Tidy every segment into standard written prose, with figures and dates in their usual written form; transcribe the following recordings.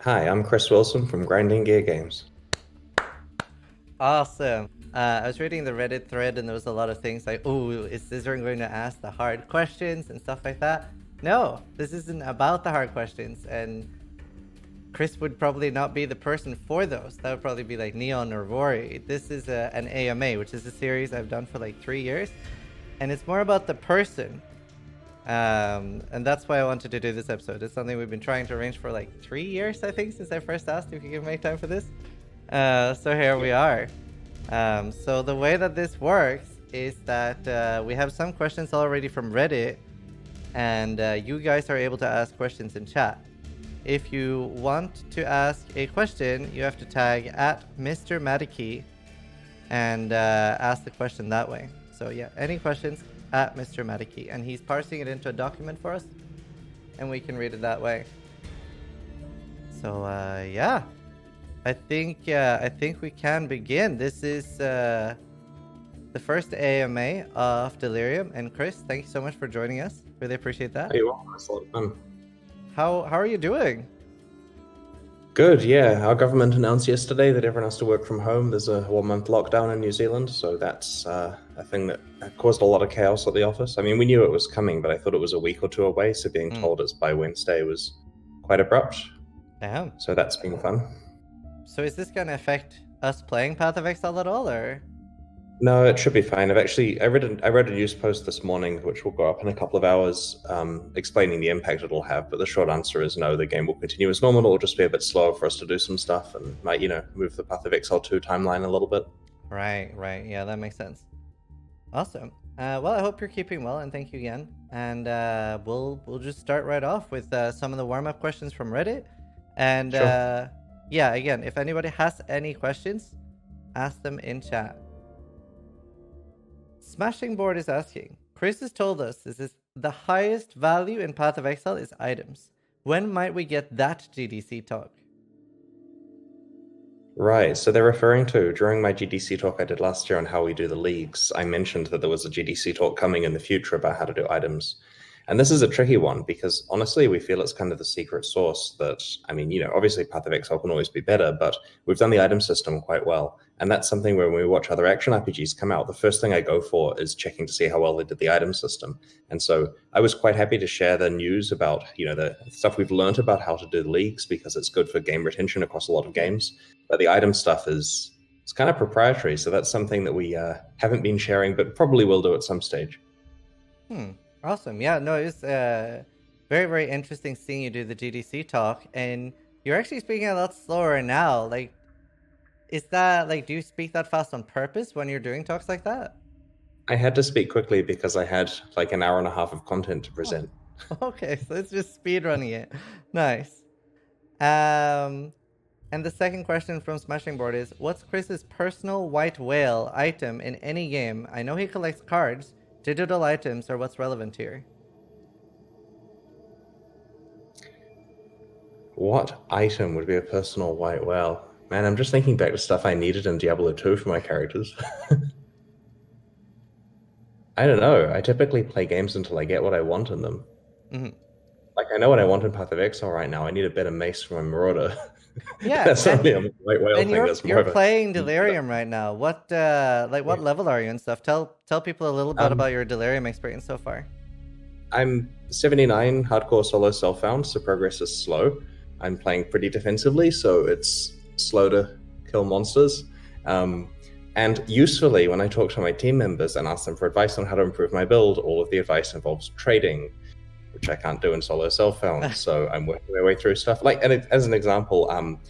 Hi, I'm Chris Wilson from Grinding Gear Games. Awesome. I was reading the Reddit thread and there was a lot of things like, oh, is Zizaran going to ask the hard questions and stuff like that? No, this isn't about the hard questions, and Chris would probably not be the person for those. That would probably be like Neon or Rory. This is an AMA, which is a series I've done for like 3 years, and it's more about the person. And that's why I wanted to do this episode. It's something we've been trying to arrange for like 3 years, I think, since I first asked if you could make time for this. So here we are. So the way that this works is that we have some questions already from Reddit, and you guys are able to ask questions in chat. If you want to ask a question, you have to tag at Mr. Madiki and ask the question that way. So yeah, any questions at Mr. Madiki, and he's parsing it into a document for us, and we can read it that way. So yeah. I think we can begin. This is the first AMA of Delirium, and Chris, thank you so much for joining us. Really appreciate that. Hey, well, that's a lot of fun. How are you doing? Good, yeah. Our government announced yesterday that everyone has to work from home. There's a 1-month lockdown in New Zealand, so that's a thing that caused a lot of chaos at the office. I mean, we knew it was coming, but I thought it was a week or two away, so being told it's by Wednesday was quite abrupt. Damn. So that's been fun. So is this going to affect us playing Path of Exile at all, or? No, it should be fine. I read a news post this morning, which will go up in a couple of hours, explaining the impact it'll have. But the short answer is no. The game will continue as normal. It'll just be a bit slower for us to do some stuff, and might, move the Path of Exile 2 timeline a little bit. Right. Yeah, that makes sense. Awesome. Well, I hope you're keeping well, and thank you again. And we'll just start right off with some of the warm-up questions from Reddit, and. Sure. Yeah, again, if anybody has any questions, ask them in chat. Smashing Board is asking, Chris has told us this is the highest value in Path of Exile is items. When might we get that GDC talk? Right, so they're referring to, during my GDC talk I did last year on how we do the leagues, I mentioned that there was a GDC talk coming in the future about how to do items. And this is a tricky one because honestly, we feel it's kind of the secret sauce that, I mean, obviously Path of Exile can always be better, but we've done the item system quite well. And that's something where when we watch other action RPGs come out, the first thing I go for is checking to see how well they did the item system. And so I was quite happy to share the news about, the stuff we've learned about how to do the leagues because it's good for game retention across a lot of games. But the item stuff it's kind of proprietary. So that's something that we haven't been sharing, but probably will do at some stage. Awesome. Yeah, no, it's very, very interesting seeing you do the GDC talk, and you're actually speaking a lot slower now. Like, is that, like, do you speak that fast on purpose when you're doing talks like that? I had to speak quickly because I had like an hour and a half of content to present. Okay, so it's just speed running it. Nice. And the second question from Smashing Board is, what's Chris's personal white whale item in any game? I know he collects cards. Digital items are what's relevant here. What item would be a personal white whale? Man, I'm just thinking back to stuff I needed in Diablo 2 for my characters. I don't know. I typically play games until I get what I want in them. Like, I know what I want in Path of Exile right now. I need a better mace for my Marauder. Yeah, that's only a white whale and thing. You're playing Delirium right now. What what level are you and stuff? Tell people a little bit about your Delirium experience so far. I'm 79 hardcore solo self-found, so progress is slow. I'm playing pretty defensively, so it's slow to kill monsters. And usefully, when I talk to my team members and ask them for advice on how to improve my build, all of the advice involves trading, which I can't do in solo self-found. So I'm working my way through stuff. Like, and as an example, I'm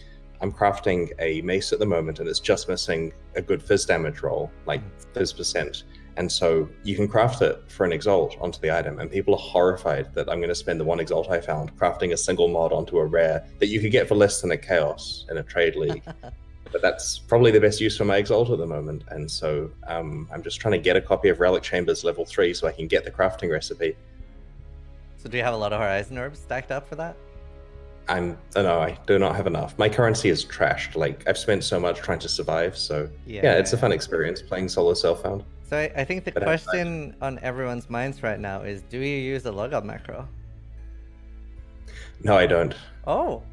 crafting a mace at the moment, and it's just missing a good fizz damage roll, like fizz %. And so you can craft it for an exalt onto the item, and people are horrified that I'm going to spend the one exalt I found crafting a single mod onto a rare that you could get for less than a chaos in a trade league. But that's probably the best use for my exalt at the moment. And so I'm just trying to get a copy of Relic Chambers level 3 so I can get the crafting recipe. So do you have a lot of Horizon Orbs stacked up for that? I do not have enough. My currency is trashed. Like, I've spent so much trying to survive. So yeah, it's a fun experience playing solo self-found. So I think the question on everyone's minds right now is, do you use a Logout Macro? No, I don't. Oh.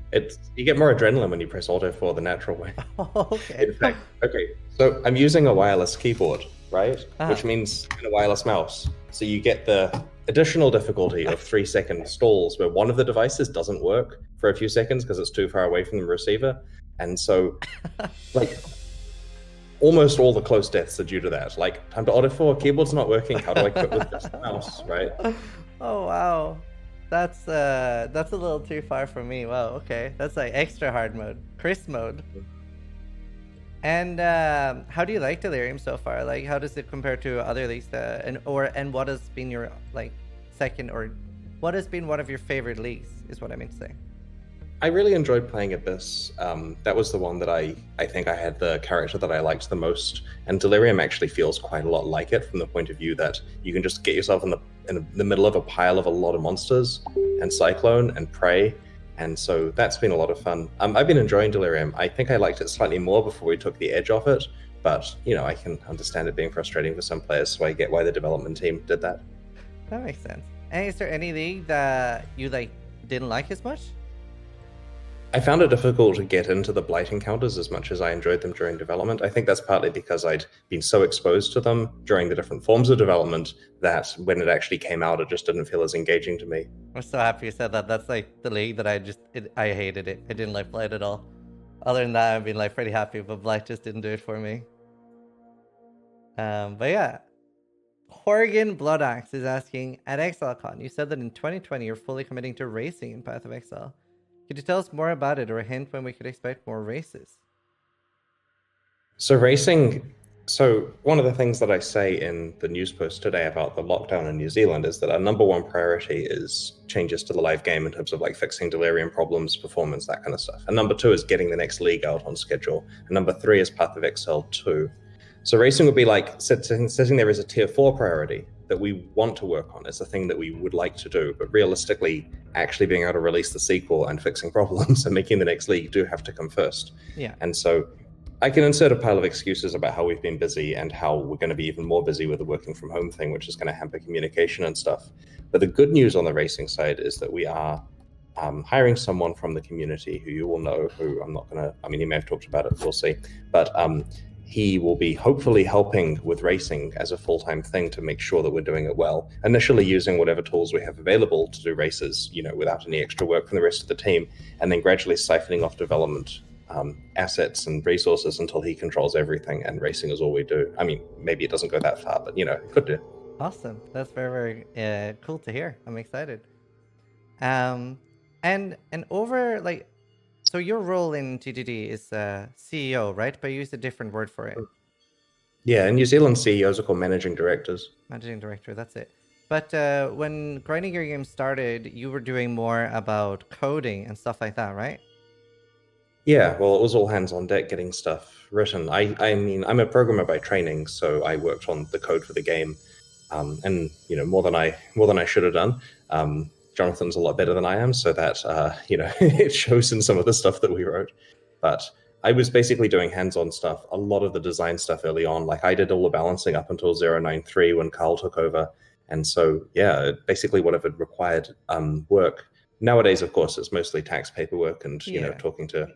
You get more adrenaline when you press auto for the natural way. Okay. In fact, okay, so I'm using a wireless keyboard, right? Uh-huh. Which means and a wireless mouse. So you get the additional difficulty of 3-second stalls where one of the devices doesn't work for a few seconds because it's too far away from the receiver. And so, like, almost all the close deaths are due to that. Like, time to auto for, keyboard's not working, how do I quit with just the mouse, right? Oh wow. That's a little too far for me. Wow, okay. That's like extra hard mode. Chris mode. And how do you like Delirium so far? Like, how does it compare to other leagues? And what has been your like second, or what has been one of your favorite leagues? Is what I mean to say. I really enjoyed playing Abyss. That was the one that I think I had the character that I liked the most. And Delirium actually feels quite a lot like it from the point of view that you can just get yourself in the middle of a pile of a lot of monsters and Cyclone and Prey. And so that's been a lot of fun. I've been enjoying Delirium. I think I liked it slightly more before we took the edge off it. But, you know, I can understand it being frustrating for some players, so I get why the development team did that. That makes sense. And is there any league that you like didn't like as much? I found it difficult to get into the Blight encounters as much as I enjoyed them during development. I think that's partly because I'd been so exposed to them during the different forms of development that when it actually came out, it just didn't feel as engaging to me. I'm so happy you said that. That's like the league that I hated it. I didn't like Blight at all. Other than that, I've been like pretty happy, but Blight just didn't do it for me. But yeah. Horgan Bloodaxe is asking, at ExileCon, you said that in 2020 you're fully committing to racing in Path of Exile. Could you tell us more about it, or a hint when we could expect more races? So one of the things that I say in the news post today about the lockdown in New Zealand is that our number one priority is changes to the live game in terms of like fixing Delirium problems, performance, that kind of stuff. And number 2 is getting the next league out on schedule. And number 3 is Path of Exile 2. So racing would be like sitting there as a tier 4 priority that we want to work on. It's a thing that we would like to do, but realistically, actually being able to release the sequel and fixing problems and making the next league do have to come first. Yeah. And so I can insert a pile of excuses about how we've been busy and how we're going to be even more busy with the working from home thing, which is going to hamper communication and stuff. But the good news on the racing side is that we are hiring someone from the community who you will know, who I'm not going to, I mean, he may have talked about it, we'll see. But he will be hopefully helping with racing as a full-time thing to make sure that we're doing it well. Initially using whatever tools we have available to do races, you know, without any extra work from the rest of the team, and then gradually siphoning off development assets and resources until he controls everything and racing is all we do. I mean, maybe it doesn't go that far, but, you know, it could do. Awesome. That's very, very cool to hear. I'm excited. And over, like, so your role in TGD is CEO, right? But you use a different word for it. Yeah, in New Zealand, CEOs are called managing directors. Managing director, that's it. But when Grinding Gear Games started, you were doing more about coding and stuff like that, right? Yeah, well, it was all hands on deck getting stuff written. I mean, I'm a programmer by training, so I worked on the code for the game, and you know, more than I should have done. Jonathan's a lot better than I am, so that you know, it shows in some of the stuff that we wrote. But I was basically doing hands-on stuff, a lot of the design stuff early on. Like I did all the balancing up until 093 when Carl took over, and so yeah, basically whatever required work. Nowadays, of course, it's mostly tax paperwork and you know, talking to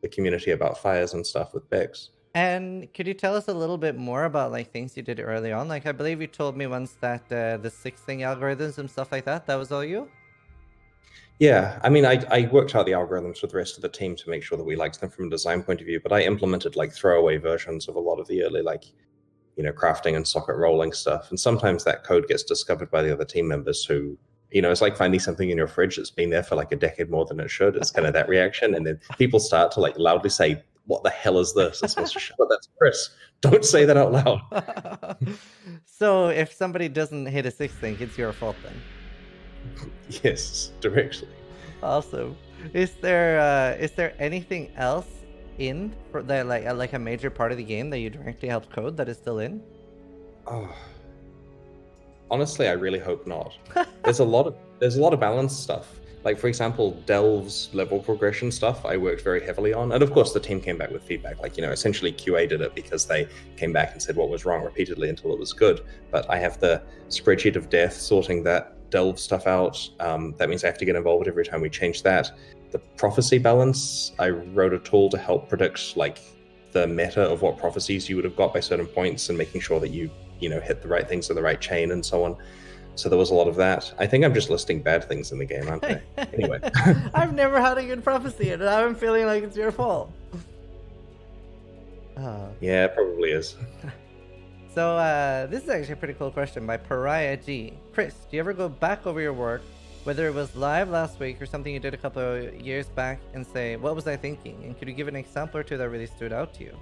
the community about fires and stuff with VEX. And could you tell us a little bit more about like things you did early on? Like I believe you told me once that the sixthing algorithms and stuff like that was all you? Yeah, I mean, I worked out the algorithms with the rest of the team to make sure that we liked them from a design point of view, but I implemented like throwaway versions of a lot of the early, like, you know, crafting and socket rolling stuff. And sometimes that code gets discovered by the other team members who, you know, it's like finding something in your fridge that's been there for like a decade more than it should. It's kind of that reaction. And then people start to like loudly say, what the hell is this? It's supposed to show that's Chris. Don't say that out loud. So if somebody doesn't hit a sixthing, it's your fault then? Yes, directly. Awesome. Is there anything else in for that, like a major part of the game that you directly helped code that is still in? Oh, honestly, I really hope not. There's a lot of balanced stuff. Like, for example, Delve's level progression stuff, I worked very heavily on. And of course, the team came back with feedback. Like, you know, essentially QA did it because they came back and said what was wrong repeatedly until it was good. But I have the spreadsheet of death sorting that delve stuff out. That means I have to get involved every time we change that. The prophecy balance, I wrote a tool to help predict like the meta of what prophecies you would have got by certain points and making sure that you hit the right things in the right chain and so on. So there was a lot of that. I think I'm just listing bad things in the game, aren't I? Anyway. I've never had a good prophecy, and now I'm feeling like it's your fault. Yeah, it probably is. So this is actually a pretty cool question by Pariah G. Chris, do you ever go back over your work, whether it was live last week or something you did a couple of years back, and say, what was I thinking? And could you give an example or two that really stood out to you?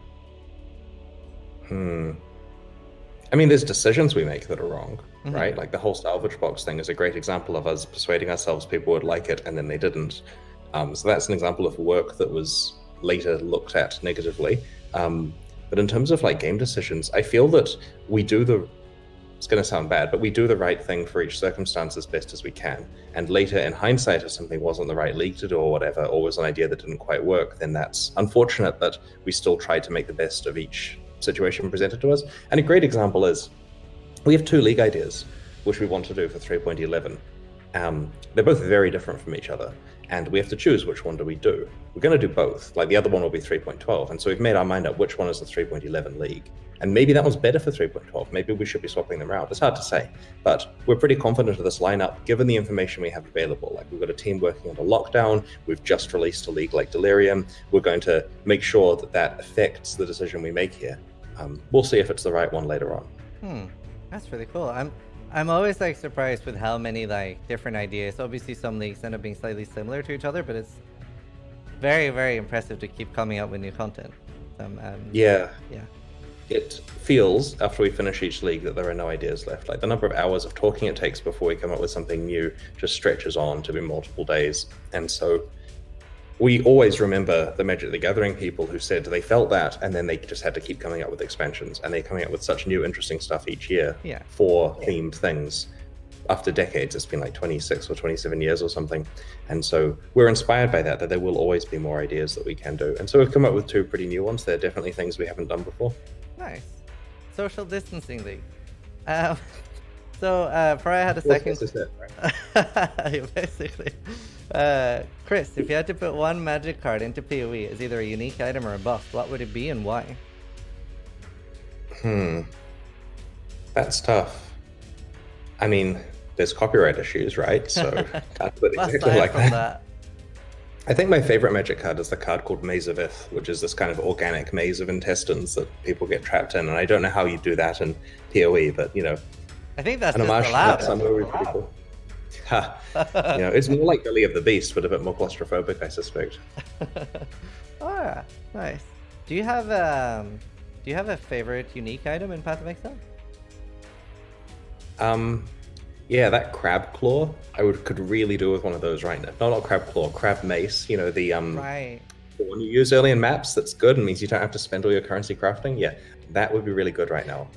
I mean, there's decisions we make that are wrong, right? Like the whole salvage box thing is a great example of us persuading ourselves people would like it and then they didn't. So that's an example of work that was later looked at negatively. But in terms of like game decisions, I feel that it's going to sound bad, but we do the right thing for each circumstance as best as we can. And later in hindsight, if something wasn't the right league to do or whatever, or was an idea that didn't quite work, then that's unfortunate, but we still tried to make the best of each situation presented to us. And a great example is we have 2 league ideas which we want to do for 3.11. They're both very different from each other, and we have to choose which one do we do. We're going to do both. Like the other one will be 3.12, and so we've made our mind up which one is the 3.11 league. And maybe that one's better for 3.12. Maybe we should be swapping them out. It's hard to say, but we're pretty confident of this lineup given the information we have available. Like we've got a team working under lockdown. We've just released a league like Delirium. We're going to make sure that affects the decision we make here. We'll see if it's the right one later on. That's really cool. I'm always like surprised with how many like different ideas. Obviously, some leagues end up being slightly similar to each other, but it's very, very impressive to keep coming up with new content. Yeah. It feels after we finish each league that there are no ideas left. Like the number of hours of talking it takes before we come up with something new just stretches on to be multiple days, and so we always remember the Magic the Gathering people who said they felt that, and then they just had to keep coming up with expansions, and they're coming up with such new, interesting stuff each year for themed things. After decades, it's been like 26 or 27 years or something, and so we're inspired by that there will always be more ideas that we can do. And so we've come up with 2 pretty new ones. They're definitely things we haven't done before. Nice. Social distancing league. So Pariah had a second. Basically. Chris, if you had to put one magic card into PoE as either a unique item or a buff, what would it be and why? That's tough. I mean, there's copyright issues, right? So can't put exactly like that. I think my favorite magic card is the card called Maze of Ith, which is this kind of organic maze of intestines that people get trapped in. And I don't know how you do that in PoE, but I think that's an just allowed. Somewhere would be pretty cool. It's more like Belly of the Beast, but a bit more claustrophobic, I suspect. Oh, yeah. Nice. Do you have a favorite unique item in Path of Exile? Yeah, that crab claw. Could really do with one of those right now. No, not crab claw, crab mace. The right. The one you use early in maps. That's good and means you don't have to spend all your currency crafting. Yeah, that would be really good right now.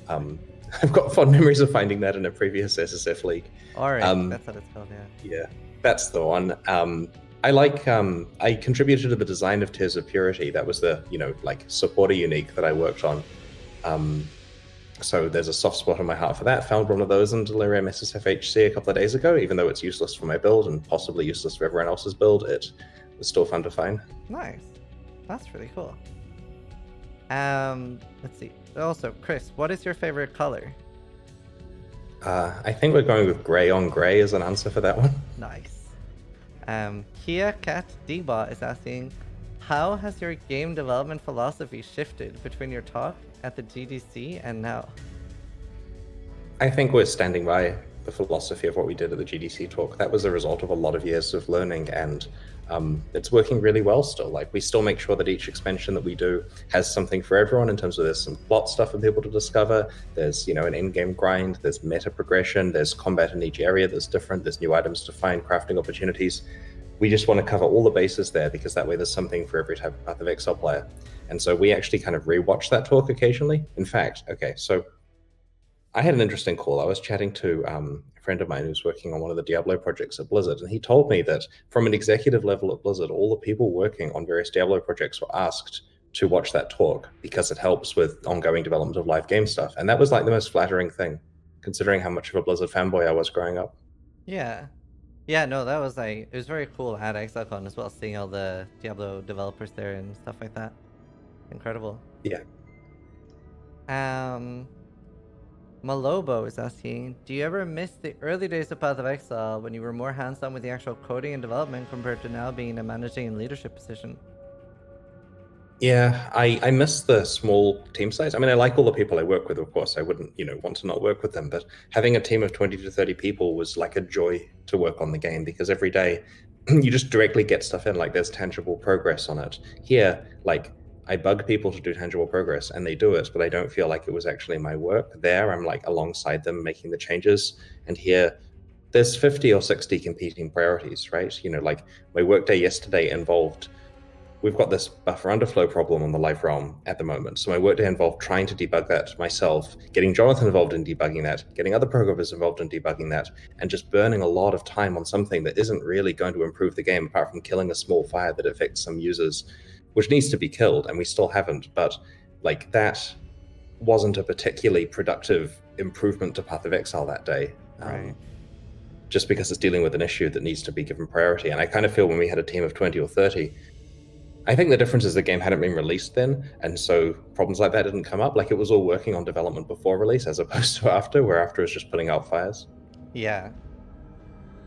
I've got fond memories of finding that in a previous SSF league. All right, that's what it's called. Yeah, that's the one. I contributed to the design of Tears of Purity. That was the supporter unique that I worked on. So there's a soft spot in my heart for that. Found one of those in Delirium SSFHC a couple of days ago. Even though it's useless for my build and possibly useless for everyone else's build, it was still fun to find. Nice. That's really cool. Let's see. Also, Chris, what is your favorite color? I think we're going with gray on gray as an answer for that one. Nice. Kia Cat Dbot is asking, how has your game development philosophy shifted between your talk at the GDC and now? I think we're standing by the philosophy of what we did at the GDC talk. That was a result of a lot of years of learning, and it's working really well still. Like, we still make sure that each expansion that we do has something for everyone in terms of there's some plot stuff for people to discover, there's an in-game grind, there's meta progression, there's combat in each area that's different, there's new items to find, crafting opportunities. We just want to cover all the bases there because that way there's something for every type of Path of Exile player. And so we actually kind of rewatch that talk occasionally. In fact, so I had an interesting call. I was chatting to a friend of mine who's working on one of the Diablo projects at Blizzard, and he told me that from an executive level at Blizzard, all the people working on various Diablo projects were asked to watch that talk because it helps with ongoing development of live game stuff. And that was like the most flattering thing, considering how much of a Blizzard fanboy I was growing up. Yeah. Yeah, no, that was like, it was very cool at ExileCon as well, seeing all the Diablo developers there and stuff like that. Incredible. Yeah. Malobo is asking, do you ever miss the early days of Path of Exile when you were more hands-on with the actual coding and development compared to now being in a managing and leadership position? Yeah, I miss the small team size. I mean, I like all the people I work with, of course. I wouldn't, want to not work with them, but having a team of 20 to 30 people was like a joy to work on the game because every day you just directly get stuff in, like there's tangible progress on it. Here, like I bug people to do tangible progress and they do it, but I don't feel like it was actually my work. There, I'm like alongside them making the changes. And here, there's 50 or 60 competing priorities, right? Like my workday yesterday involved we've got this buffer underflow problem on the live realm at the moment. So my workday involved trying to debug that myself, getting Jonathan involved in debugging that, getting other programmers involved in debugging that, and just burning a lot of time on something that isn't really going to improve the game apart from killing a small fire that affects some users, which needs to be killed, and we still haven't. But like that wasn't a particularly productive improvement to Path of Exile that day. Right. Just because it's dealing with an issue that needs to be given priority. And I kind of feel when we had a team of 20 or 30, I think the difference is the game hadn't been released then, and so problems like that didn't come up. Like it was all working on development before release as opposed to after, where after is just putting out fires. Yeah.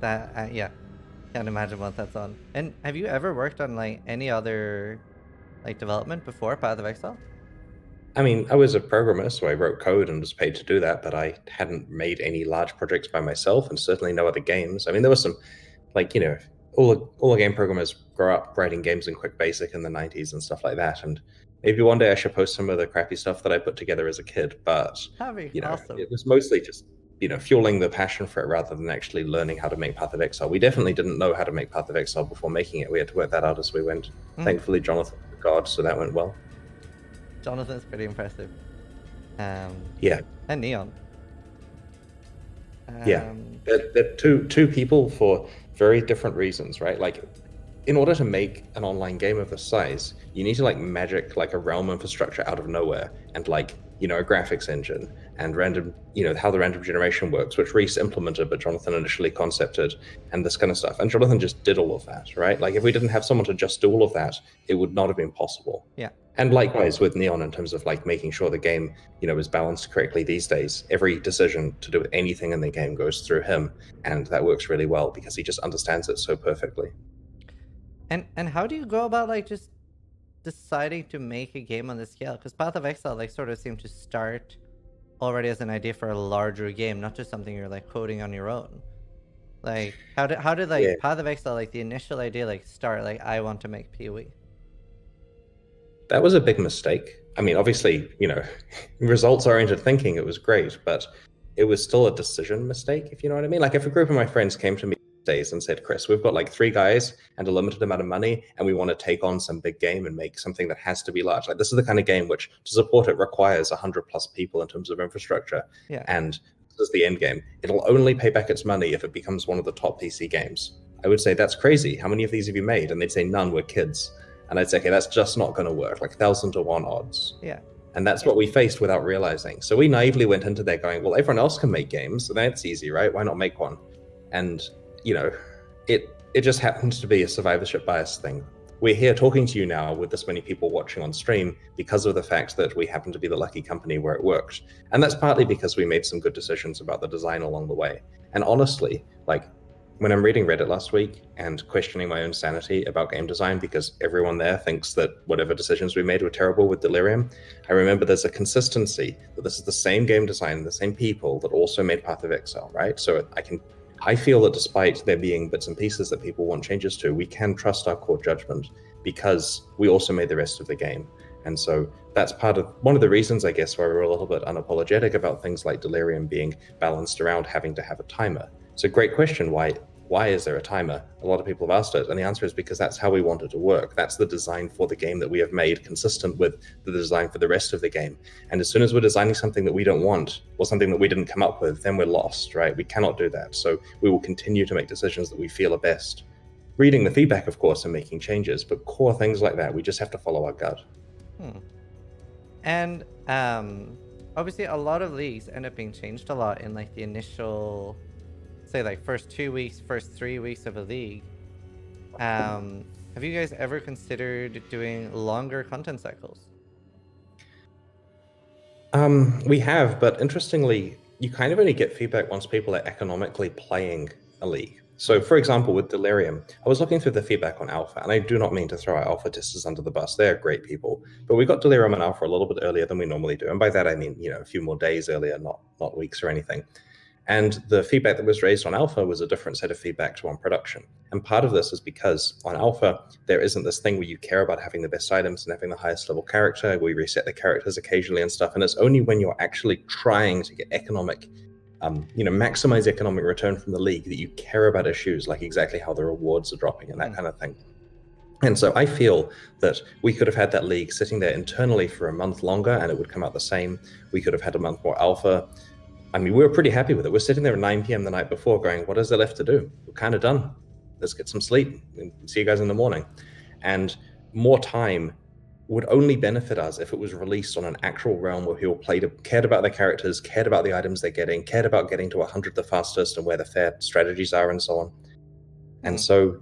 That, yeah. Can't imagine what that's on. And have you ever worked on like any other like development before Path of Exile? I mean, I was a programmer, so I wrote code and was paid to do that, but I hadn't made any large projects by myself and certainly no other games. I mean, there was some, like, all the game programmers grow up writing games in Quick Basic in the 90s and stuff like that. And maybe one day I should post some of the crappy stuff that I put together as a kid. But, That'd be awesome. it was mostly just, fueling the passion for it rather than actually learning how to make Path of Exile. We definitely didn't know how to make Path of Exile before making it. We had to work that out as we went. Thankfully, Jonathan was a god, so that went well. Jonathan's pretty impressive. Yeah. And Neon. Yeah. They're two people for very different reasons, right? Like, in order to make an online game of this size, you need to like magic like a realm infrastructure out of nowhere and like, a graphics engine and random, how the random generation works, which Reese implemented, but Jonathan initially concepted and this kind of stuff. And Jonathan just did all of that, right? Like if we didn't have someone to just do all of that, it would not have been possible. Yeah. And likewise with Neon in terms of like making sure the game, is balanced correctly these days. Every decision to do anything in the game goes through him, and that works really well because he just understands it so perfectly. And how do you go about like just deciding to make a game on this scale? Because Path of Exile like sort of seemed to start already as an idea for a larger game, not just something you're like coding on your own. Like how did like Path of Exile, like the initial idea like start, like I want to make PoE? That was a big mistake. I mean, obviously, results-oriented thinking, it was great, but it was still a decision mistake, if you know what I mean. Like if a group of my friends came to me days and said, Chris, we've got like 3 guys and a limited amount of money, and we want to take on some big game and make something that has to be large. Like this is the kind of game which to support it requires 100 plus people in terms of infrastructure. Yeah. And this is the end game. It'll only pay back its money if it becomes one of the top PC games. I would say, that's crazy. How many of these have you made? And they'd say, none, we're kids. And I'd say, okay, that's just not going to work. Like 1,000 to 1 odds. Yeah. And that's what we faced without realizing. So we naively went into there going, well, everyone else can make games, so that's easy, right? Why not make one? And, it just happens to be a survivorship bias thing. We're here talking to you now with this many people watching on stream because of the fact that we happen to be the lucky company where it worked. And that's partly because we made some good decisions about the design along the way. And honestly, like when I'm reading Reddit last week and questioning my own sanity about game design because everyone there thinks that whatever decisions we made were terrible with Delirium, I remember there's a consistency that this is the same game design, the same people that also made Path of Exile, right? So I feel that despite there being bits and pieces that people want changes to, we can trust our core judgment because we also made the rest of the game. And so that's one of the reasons, I guess, why we're a little bit unapologetic about things like Delirium being balanced around having to have a timer. It's a great question. Why is there a timer? A lot of people have asked it, and the answer is because that's how we want it to work. That's the design for the game that we have made, consistent with the design for the rest of the game. And as soon as we're designing something that we don't want, or something that we didn't come up with, then we're lost, right? We cannot do that. So we will continue to make decisions that we feel are best. Reading the feedback, of course, and making changes, but core things like that, we just have to follow our gut. And obviously a lot of leagues end up being changed a lot in like the initial say like first 2 weeks, first 3 weeks of a league, have you guys ever considered doing longer content cycles? We have, but interestingly, you kind of only get feedback once people are economically playing a league. So, for example, with Delirium, I was looking through the feedback on Alpha, and I do not mean to throw our Alpha testers under the bus. They're great people, but we got Delirium and Alpha a little bit earlier than we normally do, and by that I mean, a few more days earlier, not weeks or anything. And the feedback that was raised on Alpha was a different set of feedback to on production. And part of this is because on Alpha, there isn't this thing where you care about having the best items and having the highest level character. We reset the characters occasionally and stuff. And it's only when you're actually trying to get economic, maximize economic return from the league that you care about issues like exactly how the rewards are dropping and that kind of thing. And so I feel that we could have had that league sitting there internally for a month longer and it would come out the same. We could have had a month more Alpha. I mean, we were pretty happy with it. We're sitting there at 9 p.m. the night before going, what is there left to do? We're kind of done. Let's get some sleep and see you guys in the morning. And more time would only benefit us if it was released on an actual realm where people cared about their characters, cared about the items they're getting, cared about getting to 100 the fastest and where the fair strategies are and so on. And so,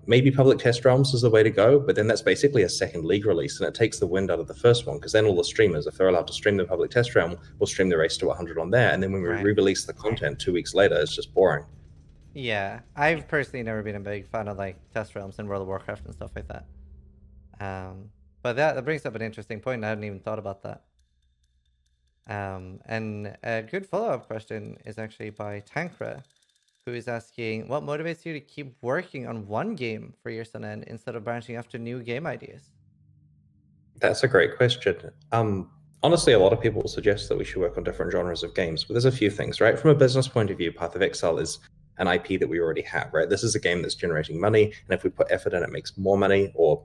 maybe public test realms is the way to go, but then that's basically a second league release, and it takes the wind out of the first one, because then all the streamers, if they're allowed to stream the public test realm, will stream the race to 100 on there, and then when we re-release the content 2 weeks later, it's just boring. Yeah, I've personally never been a big fan of like test realms in World of Warcraft and stuff like that. But that brings up an interesting point. I hadn't even thought about that. And a good follow-up question is actually by Tankra, who is asking, what motivates you to keep working on one game for years on end instead of branching off to new game ideas? That's a great question. Honestly, a lot of people suggest that we should work on different genres of games, but there's a few things, right? From a business point of view, Path of Exile is an IP that we already have, right? This is a game that's generating money, and if we put effort in, it makes more money or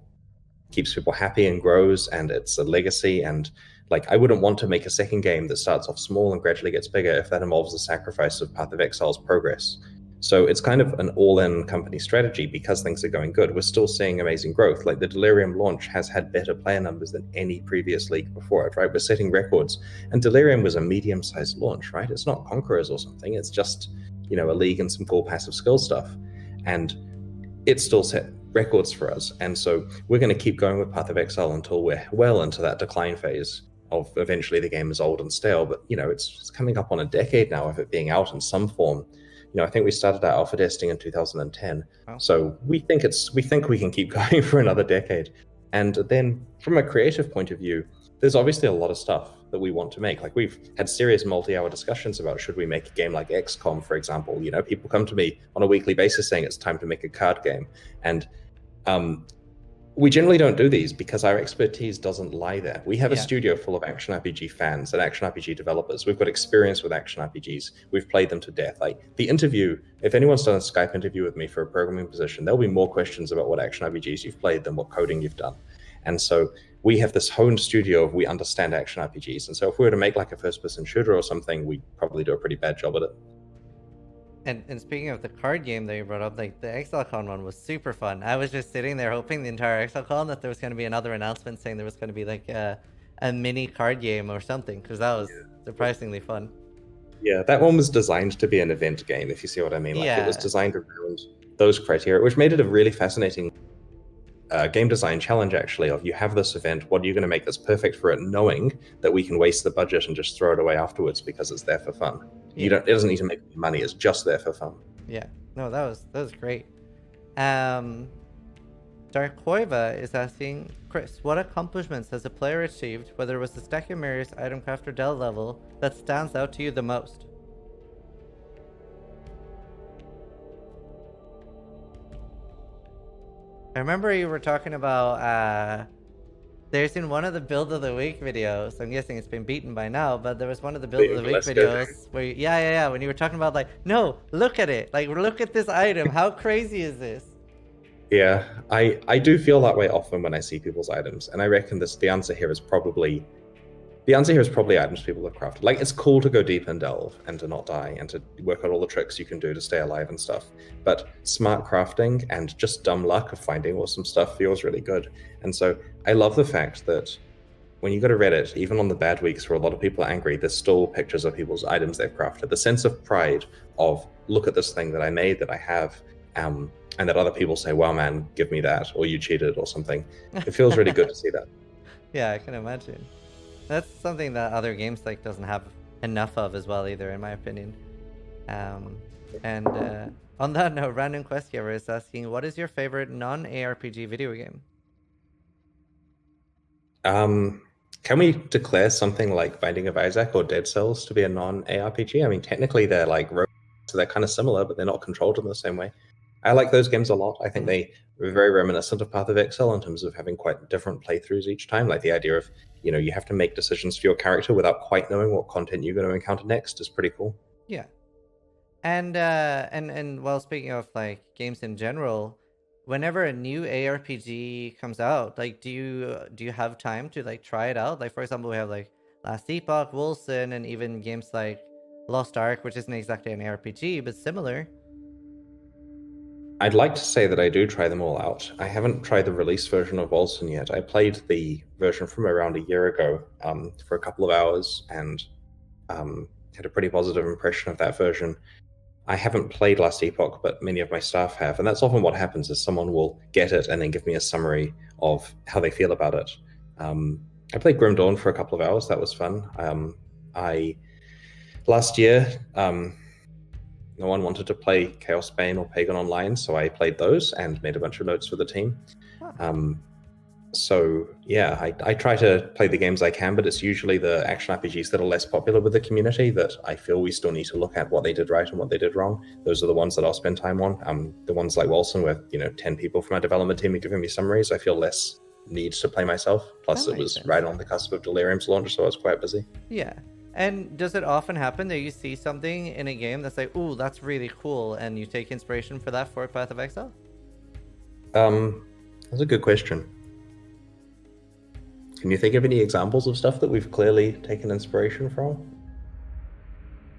keeps people happy and grows, and it's a legacy. And like, I wouldn't want to make a second game that starts off small and gradually gets bigger if that involves the sacrifice of Path of Exile's progress. So it's kind of an all-in company strategy because things are going good. We're still seeing amazing growth. Like the Delirium launch has had better player numbers than any previous league before it, right? We're setting records. And Delirium was a medium-sized launch, right? It's not Conquerors or something. It's just, a league and some cool passive skill stuff. And it still set records for us. And so we're going to keep going with Path of Exile until we're well into that decline phase of eventually the game is old and stale. But, it's coming up on a decade now of it being out in some form. I think we started our alpha testing in 2010. Oh. So we think we can keep going for another decade. And then from a creative point of view, there's obviously a lot of stuff that we want to make. Like we've had serious multi-hour discussions about should we make a game like XCOM, for example. People come to me on a weekly basis saying it's time to make a card game. And we generally don't do these because our expertise doesn't lie there. We have a studio full of action RPG fans and action RPG developers. We've got experience with action RPGs. We've played them to death. Like the interview, if anyone's done a Skype interview with me for a programming position, there'll be more questions about what action RPGs you've played than what coding you've done. And so we have this honed studio of we understand action RPGs. And so if we were to make like a first-person shooter or something, we'd probably do a pretty bad job at it. And speaking of the card game that you brought up, like the ExileCon one was super fun. I was just sitting there hoping the entire ExileCon that there was going to be another announcement saying there was going to be like a mini card game or something, because that was surprisingly fun. Yeah, that one was designed to be an event game, if you see what I mean. Like it was designed around those criteria, which made it a really fascinating game design challenge, actually, of you have this event, what are you going to make that's perfect for it, knowing that we can waste the budget and just throw it away afterwards because it's there for fun. It doesn't need to make money, it's just there for fun. Yeah, no, that was great. Darkoiva is asking, Chris, what accomplishments has a player achieved, whether it was the Stack of Mirrors, Item Craft, or Dell level, that stands out to you the most? I remember you were talking about there's in one of the build of the week videos, I'm guessing it's been beaten by now, but there was one of the build of the week videos where when you were talking about like, no, look at it, like look at this item, how crazy is this? Yeah, I do feel that way often when I see people's items, and I reckon the answer here is probably items people have crafted. Like, it's cool to go deep and delve and to not die and to work out all the tricks you can do to stay alive and stuff. But smart crafting and just dumb luck of finding awesome stuff feels really good. And so I love the fact that when you go to Reddit, even on the bad weeks where a lot of people are angry, there's still pictures of people's items they've crafted. The sense of pride of, look at this thing that I made, that I have, and that other people say, wow, man, give me that, or you cheated or something. It feels really good to see that. Yeah, I can imagine. That's something that other games like doesn't have enough of as well either, in my opinion. And on that note, Random Quest Giver is asking, what is your favorite non-ARPG video game? Can we declare something like Binding of Isaac or Dead Cells to be a non-ARPG? I mean, technically they're like so they're kind of similar, but they're not controlled in the same way. I like those games a lot. I think they were very reminiscent of Path of Exile in terms of having quite different playthroughs each time. Like the idea of, you have to make decisions for your character without quite knowing what content you're going to encounter next is pretty cool. Yeah. And well, speaking of like games in general, whenever a new ARPG comes out, like do you have time to like try it out? Like for example, we have like Last Epoch, Wolcen, and even games like Lost Ark, which isn't exactly an ARPG but similar. I'd like to say that I do try them all out. I haven't tried the release version of Wolcen yet. I played the version from around a year ago for a couple of hours and had a pretty positive impression of that version. I haven't played Last Epoch, but many of my staff have, and that's often what happens is someone will get it and then give me a summary of how they feel about it. I played Grim Dawn for a couple of hours. That was fun. Last year, no one wanted to play Chaos Bane or Pagan Online, so I played those and made a bunch of notes for the team. So yeah, I try to play the games I can, but it's usually the action RPGs that are less popular with the community that I feel we still need to look at what they did right and what they did wrong. Those are the ones that I'll spend time on. The ones like Wolcen, where 10 people from our development team are giving me summaries, I feel less need to play myself. Plus, it was right on the cusp of Delirium's launch, so I was quite busy. Yeah. And does it often happen that you see something in a game that's like, ooh, that's really cool, and you take inspiration for that for Path of Exile? That's a good question. Can you think of any examples of stuff that we've clearly taken inspiration from?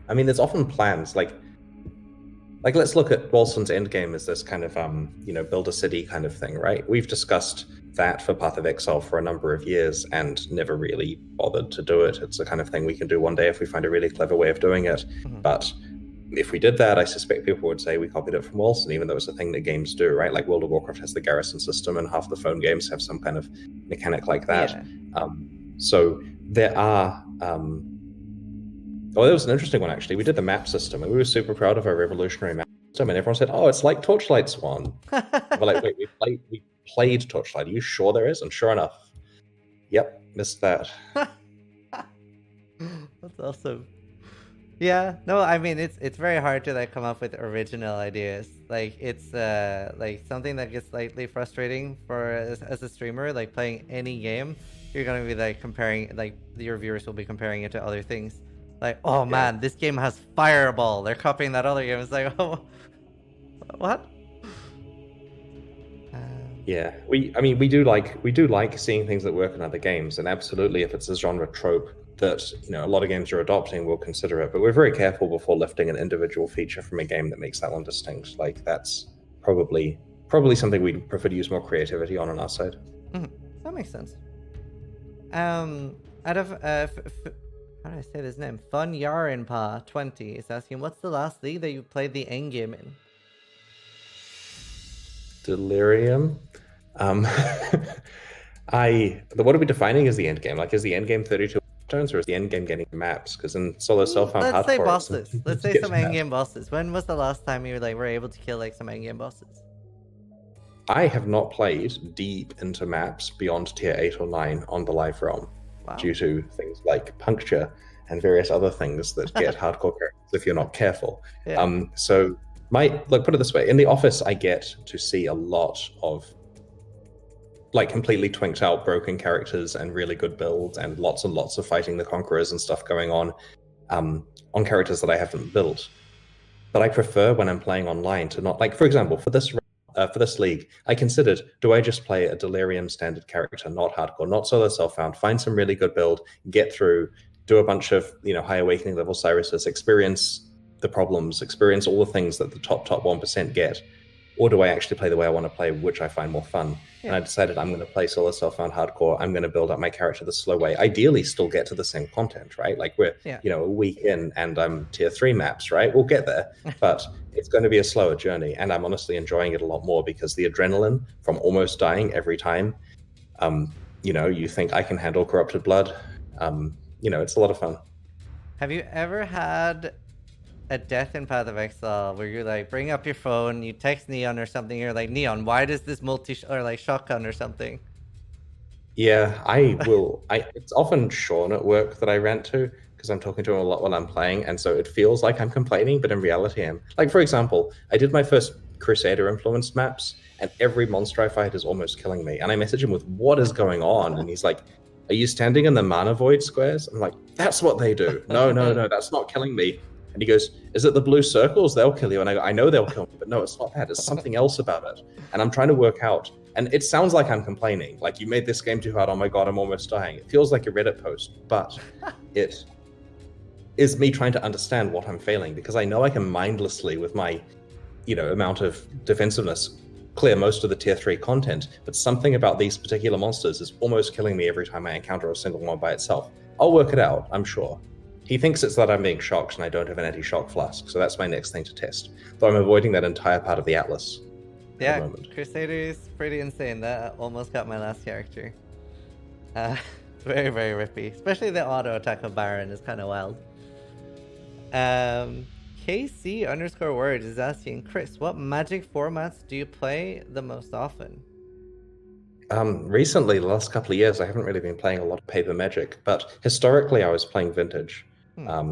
I mean, there's often plans, like let's look at Wolcen's endgame as this kind of, build a city kind of thing, right? We've discussed that for Path of Exile for a number of years and never really bothered to do it. It's the kind of thing we can do one day if we find a really clever way of doing it. But if we did that, I suspect people would say we copied it from Wolcen, even though it's a thing that games do, right? Like World of Warcraft has the garrison system, and half the phone games have some kind of mechanic like that. Yeah. So there are... there was an interesting one, actually. We did the map system, and we were super proud of our revolutionary map system, and everyone said, oh, it's like Torchlight Swan. We're like, wait, we played Torchlight. Are you sure there is? And sure enough, yep, missed that. That's awesome. Yeah, no, I mean it's very hard to like come up with original ideas. Like it's like something that gets slightly frustrating for as a streamer. Like playing any game, you're gonna be like comparing, like your viewers will be comparing it to other things. Like, oh man, this game has Fireball. They're copying that other game. It's like, oh, what? Yeah, we do like seeing things that work in other games, and absolutely, if it's a genre trope that a lot of games are adopting, we'll consider it. But we're very careful before lifting an individual feature from a game that makes that one distinct. Like that's probably something we'd prefer to use more creativity on our side. That makes sense. Out of how do I say this name? Fun Yarinpa 20 is asking, what's the last league that you played the end game in? Delirium. What are we defining as the end game? Like, is the end game 32 turns, or is the end game getting maps? Because in solo self-found hardcore, let's say bosses. Let's say some end game bosses. When was the last time you were able to kill like some end game bosses? I have not played deep into maps beyond tier 8 or 9 on the live realm. Wow. Due to things like puncture and various other things that get hardcore characters if you're not careful. Yeah. So put it this way, in the office I get to see a lot of like completely twinked out broken characters and really good builds and lots of fighting the conquerors and stuff going on characters that I haven't built. But I prefer when I'm playing online to not, like, for example, for this league, I considered, do I just play a Delirium standard character, not hardcore, not solo self-found, find some really good build, get through, do a bunch of high awakening level Cyruses, experience the problems, experience all the things that the top 1% get, or do I actually play the way I want to play, which I find more fun? Yeah. And I decided I'm going to play solo self-found hardcore. I'm going to build up my character the slow way. Ideally, still get to the same content, right? Like we're Yeah. a week in, and I'm tier 3 maps, right? We'll get there, but it's going to be a slower journey, and I'm honestly enjoying it a lot more because the adrenaline from almost dying every time. You think I can handle corrupted blood. It's a lot of fun. Have you ever had a death in Path of Exile where you're like, bring up your phone, you text Neon or something, you're like, Neon, why does this or like shotgun or something? Yeah, I will. It's often Sean at work that I rant to because I'm talking to him a lot while I'm playing, and so it feels like I'm complaining, but in reality, I'm like, for example, I did my first Crusader influenced maps, and every monster I fight is almost killing me. And I message him with, "What is going on?" And he's like, "Are you standing in the mana void squares?" I'm like, "That's what they do." No, no, no, that's not killing me. And he goes, "Is it the blue circles? They'll kill you." And I go, "I know they'll kill me, but no, it's not that. It's something else about it." And I'm trying to work out. And it sounds like I'm complaining. Like, you made this game too hard. Oh my god, I'm almost dying. It feels like a Reddit post, but it is me trying to understand what I'm failing, because I know I can mindlessly, with my amount of defensiveness, clear most of the tier 3 content, but something about these particular monsters is almost killing me every time I encounter a single one by itself. I'll work it out, I'm sure. He thinks it's that I'm being shocked and I don't have an anti-shock flask, so that's my next thing to test. Though I'm avoiding that entire part of the Atlas. Yeah, Crusader is pretty insane. That almost got my last character. Very, very rippy. Especially the auto attack of Baron is kind of wild. KC_word is asking, Chris, what Magic formats do you play the most often? Recently, the last couple of years, I haven't really been playing a lot of paper Magic, but historically I was playing Vintage.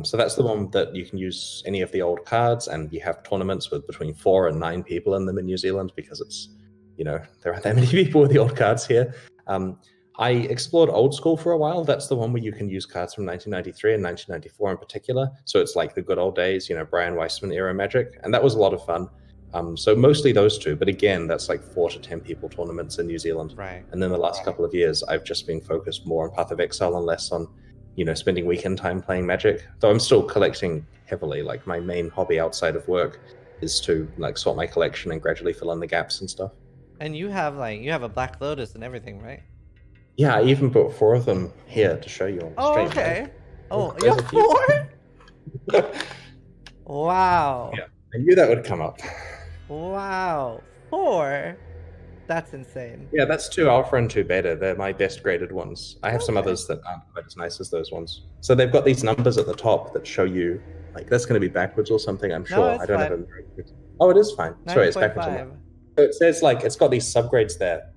So that's the one that you can use any of the old cards, and you have tournaments with between 4 and 9 people in them in New Zealand, because it's, there aren't that many people with the old cards here. I explored Old School for a while. That's the one where you can use cards from 1993 and 1994 in particular. So it's like the good old days, Brian Weissman era Magic, and that was a lot of fun. So mostly those two, but again, that's like 4 to 10 people tournaments in New Zealand. Right. And then the last couple of years, I've just been focused more on Path of Exile and less on spending weekend time playing Magic, though I'm still collecting heavily. Like, my main hobby outside of work is to sort my collection and gradually fill in the gaps and stuff. And you have a Black Lotus and everything, right? Yeah, I even brought 4 of them here to show you on the stream. Okay. Oh, you have 4? Wow. Yeah, I knew that would come up. Wow. 4? That's insane. Yeah, that's 2 alpha and 2 beta. They're my best graded ones. I have some others that aren't quite as nice as those ones. So they've got these numbers at the top that show you, that's going to be backwards or something, I'm sure. No, it's I don't fine. have a very good... Oh, it is fine. 9. Sorry, it's backwards. 5. So it says, it's got these subgrades there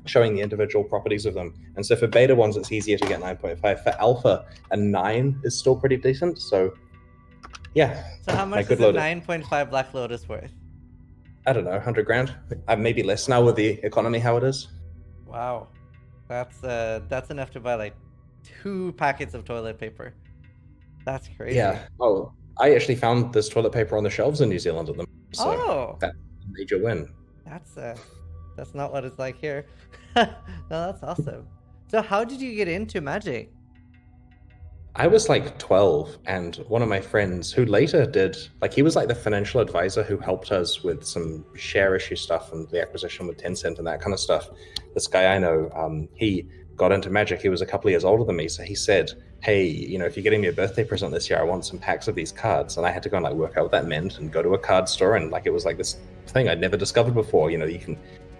showing the individual properties of them. And so for beta ones, it's easier to get 9.5. For alpha, a 9 is still pretty decent. So, yeah. So how much is a 9.5 Black Lotus worth? I don't know, 100 grand. Maybe less now with the economy how it is. Wow, that's enough to buy 2 packets of toilet paper. That's crazy. Yeah. Oh, I actually found this toilet paper on the shelves in New Zealand at the moment. So that's a major win. That's not what it's like here. No, that's awesome. So how did you get into Magic? I was 12, and one of my friends who later did, he was the financial advisor who helped us with some share issue stuff and the acquisition with Tencent and that kind of stuff. This guy I know, he got into Magic. He was a couple of years older than me, so he said, "Hey, if you're getting me a birthday present this year, I want some packs of these cards." And I had to go and work out what that meant and go to a card store, and it was this thing I'd never discovered before. You can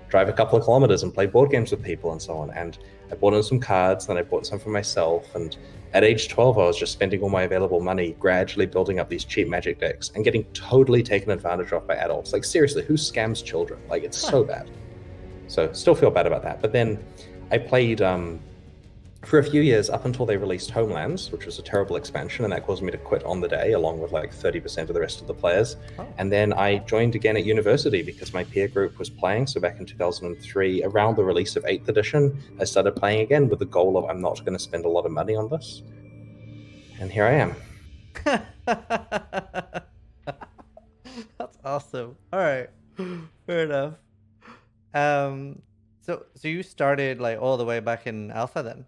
drive a couple of kilometers and play board games with people and so on. And I bought in some cards, then I bought some for myself, and at age 12, I was just spending all my available money gradually building up these cheap Magic decks and getting totally taken advantage of by adults. Seriously, who scams children? It's so bad. So still feel bad about that. But then I played for a few years up until they released Homelands, which was a terrible expansion, and that caused me to quit on the day along with 30% of the rest of the players. And then I joined again at university because my peer group was playing. So back in 2003, around the release of 8th edition, I started playing again with the goal of, I'm not going to spend a lot of money on this. And here I am. That's awesome. All right, fair enough. So you started all the way back in Alpha then?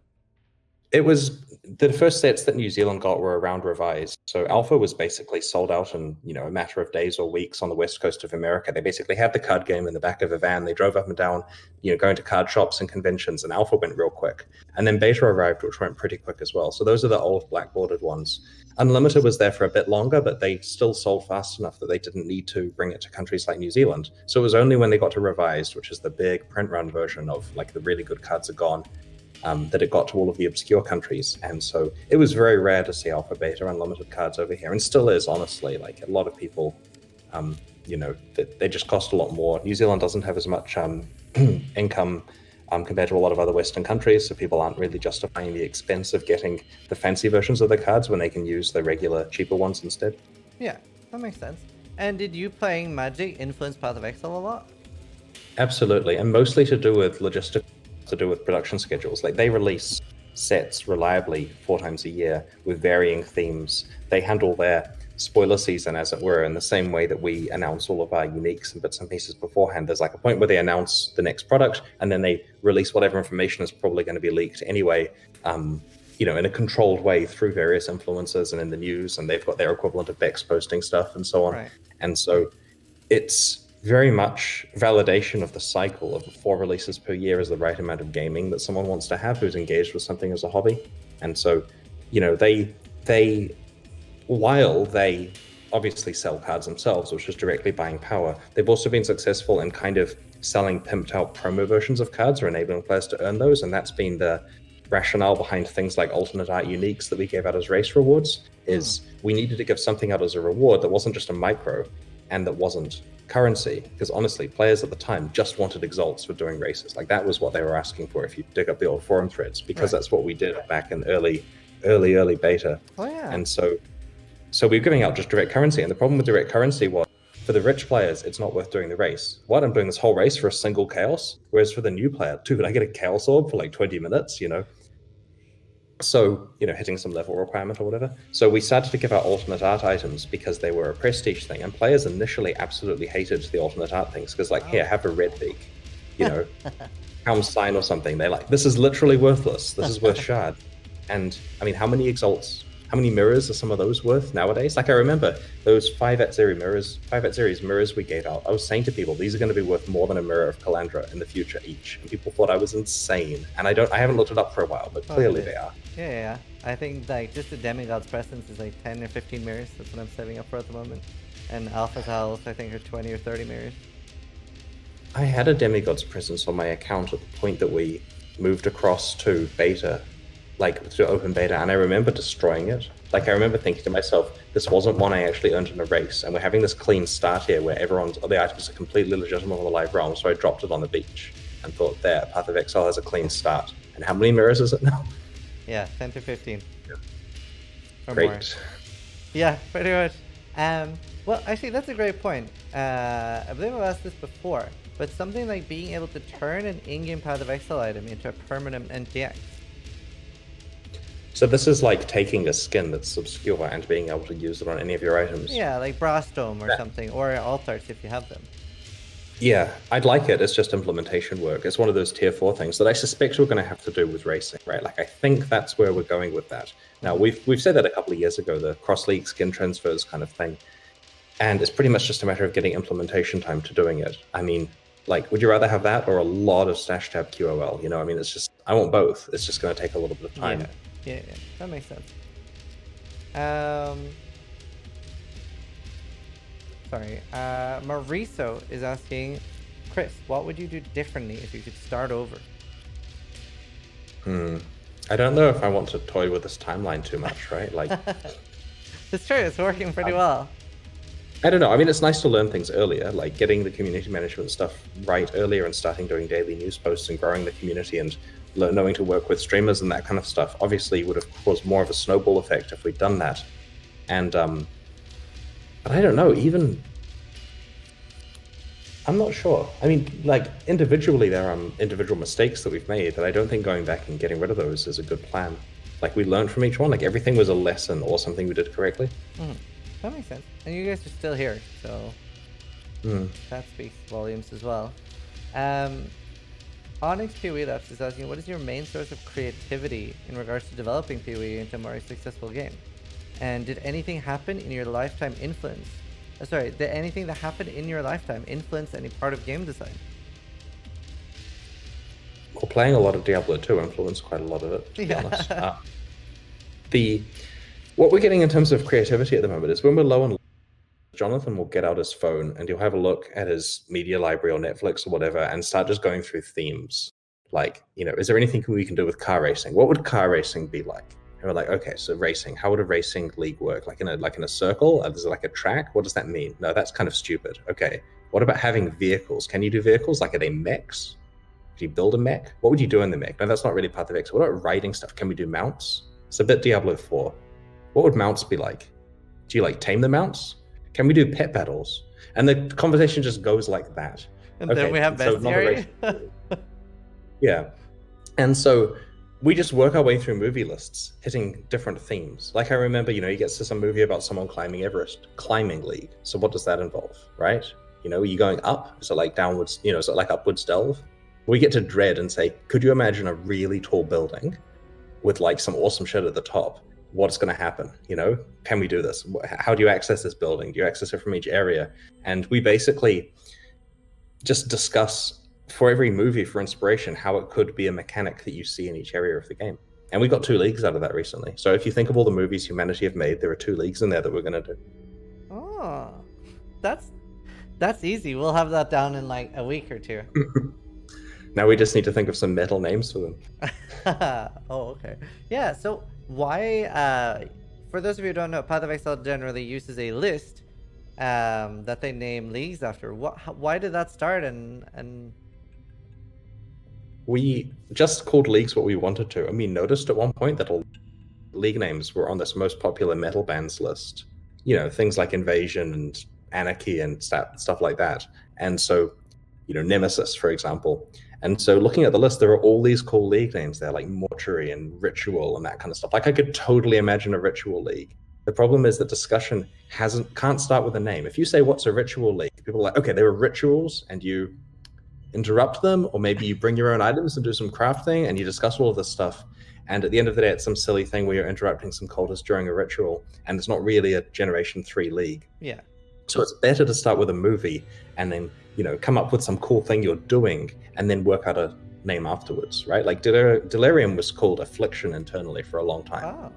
It was the first sets that New Zealand got were around revised. So Alpha was basically sold out in, a matter of days or weeks on the west coast of America. They basically had the card game in the back of a van. They drove up and down, going to card shops and conventions, and Alpha went real quick. And then Beta arrived, which went pretty quick as well. So those are the old black-bordered ones. Unlimited was there for a bit longer, but they still sold fast enough that they didn't need to bring it to countries like New Zealand. So it was only when they got to revised, which is the big print run version of like the really good cards are gone, that it got to all of the obscure countries. And so it was very rare to see alpha, beta, unlimited cards over here, and still is, honestly. Like, a lot of people, they just cost a lot more. New Zealand doesn't have as much income compared to a lot of other Western countries, so people aren't really justifying the expense of getting the fancy versions of the cards when they can use the regular, cheaper ones instead. Yeah, that makes sense. And did you playing Magic influence Path of Exile a lot? Absolutely, and mostly to do with logistics, to do with production schedules. Like, they release sets reliably 4 times a year with varying themes. They handle their spoiler season, as it were, in the same way that we announce all of our uniques and bits and pieces beforehand. There's like a point where they announce the next product, and then they release whatever information is probably going to be leaked anyway, in a controlled way through various influencers and in the news, and they've got their equivalent of VEX posting stuff and so on. Right. And so it's very much validation of the cycle of 4 releases per year is the right amount of gaming that someone wants to have who's engaged with something as a hobby. And so, they while they obviously sell cards themselves, which is directly buying power, they've also been successful in kind of selling pimped out promo versions of cards or enabling players to earn those. And that's been the rationale behind things like alternate art uniques that we gave out as race rewards, is we needed to give something out as a reward that wasn't just a micro and that wasn't currency, because honestly, players at the time just wanted exalts for doing races. Like, that was what they were asking for if you dig up the old forum threads, because that's what we did back in early beta. Oh yeah. And so we were giving out just direct currency, and the problem with direct currency was, for the rich players, it's not worth doing the race. What, I'm doing this whole race for a single chaos? Whereas for the new player, dude, I get a chaos orb for like 20 minutes, So, hitting some level requirement or whatever. So we started to give out alternate art items because they were a prestige thing, and players initially absolutely hated the alternate art things, because here, have a red beak, Helm sign or something. They're like, this is literally worthless. This is worth shard. And I mean, how many mirrors are some of those worth nowadays? Like, I remember those 5 series mirrors we gave out. I was saying to people, these are going to be worth more than a mirror of Calandra in the future each. And people thought I was insane. And I haven't looked it up for a while, but clearly they are. Yeah. I think like just the Demigod's Presence is like 10 or 15 mirrors. That's what I'm setting up for at the moment. And Alpha's House, I think, are 20 or 30 mirrors. I had a Demigod's Presence on my account at the point that we moved across to beta, like to open beta, and I remember destroying it. Like, I remember thinking to myself, this wasn't one I actually earned in a race, and we're having this clean start here where the items are completely legitimate on the live realm, so I dropped it on the beach and thought, there, Path of Exile has a clean start. And how many mirrors is it now? Yeah, 10 to 15. Yeah. Or Great. More. Yeah, pretty much. Well, actually, that's a great point. I believe I've asked this before, but something like being able to turn an in-game Path of Exile item into a permanent NTX. So this is like taking a skin that's obscure and being able to use it on any of your items. Yeah, like Brass Dome or something, or Altars if you have them. Yeah, I'd like it. It's just implementation work. It's one of those tier 4 things that I suspect we're going to have to do with racing, right? Like, I think that's where we're going with that. Now, we've said that a couple of years ago, the cross-league skin transfers kind of thing. And it's pretty much just a matter of getting implementation time to doing it. I mean, like, would you rather have that or a lot of stash tab QOL? I mean, it's just, I want both. It's just going to take a little bit of time. Yeah, that makes sense. Sorry, Mariso is asking, Chris, what would you do differently if you could start over? I don't know if I want to toy with this timeline too much, right? Like, it's true, it's working pretty well. I don't know. I mean, it's nice to learn things earlier, like getting the community management stuff right earlier and starting doing daily news posts and growing the community and knowing to work with streamers and that kind of stuff. Obviously would have caused more of a snowball effect if we'd done that. And but I don't know, even I'm not sure. I mean, like, individually there are individual mistakes that we've made, but I don't think going back and getting rid of those is a good plan. Like, we learned from each one, like everything was a lesson or something we did correctly. That makes sense. And you guys are still here, so that speaks volumes as well. Onyx PoE Labs is asking, what is your main source of creativity in regards to developing PoE into a more successful game? And did anything happen in your lifetime influence? Did anything that happened in your lifetime influence any part of game design? Well, playing a lot of Diablo 2 influenced quite a lot of it, to be honest. What we're getting in terms of creativity at the moment is when we're low on, Jonathan will get out his phone and he'll have a look at his media library or Netflix or whatever and start just going through themes. Like, is there anything we can do with car racing? What would car racing be like? And we're like, okay, so racing, how would a racing league work? Like in a circle? Is it like a track? What does that mean? No, that's kind of stupid. Okay, what about having vehicles? Can you do vehicles? Like, are they mechs? Do you build a mech? What would you do in the mech? No, that's not really Path of Exile. What about riding stuff? Can we do mounts? It's a bit Diablo 4. What would mounts be like? Do you like tame the mounts? Can we do pet battles? And the conversation just goes like that. And then we have bestiary. Yeah. And so we just work our way through movie lists, hitting different themes. Like I remember, he gets to some movie about someone climbing Everest, climbing league. So what does that involve, right? Are you going up? Is it like downwards, is it like upwards delve? We get to Dread and say, could you imagine a really tall building with like some awesome shit at the top? What's going to happen? Can we do this? How do you access this building? Do you access it from each area? And we basically just discuss for every movie for inspiration how it could be a mechanic that you see in each area of the game. And we got 2 leagues out of that recently. So if you think of all the movies humanity have made, there are 2 leagues in there that we're going to do. Oh, that's easy. We'll have that down in like a week or 2. Now we just need to think of some metal names for them. Oh, okay. Yeah, so why, for those of you who don't know, Path of Exile generally uses a list that they name leagues after. Why did that start? And we just called leagues what we wanted to. And we noticed at one point that all league names were on this most popular metal bands list. Things like Invasion and Anarchy and stuff like that. And so, Nemesis, for example. And so looking at the list, there are all these cool league names there, like Mortuary and Ritual and that kind of stuff. Like I could totally imagine a Ritual league. The problem is that discussion can't start with a name. If you say, what's a Ritual league? People are like, okay, there are rituals, and you interrupt them, or maybe you bring your own items and do some crafting, and you discuss all of this stuff. And at the end of the day, it's some silly thing where you're interrupting some cultists during a ritual, and it's not really a Generation 3 league. Yeah. So it's better to start with a movie and then, come up with some cool thing you're doing and then work out a name afterwards, right? Like Delirium was called Affliction internally for a long time. Oh.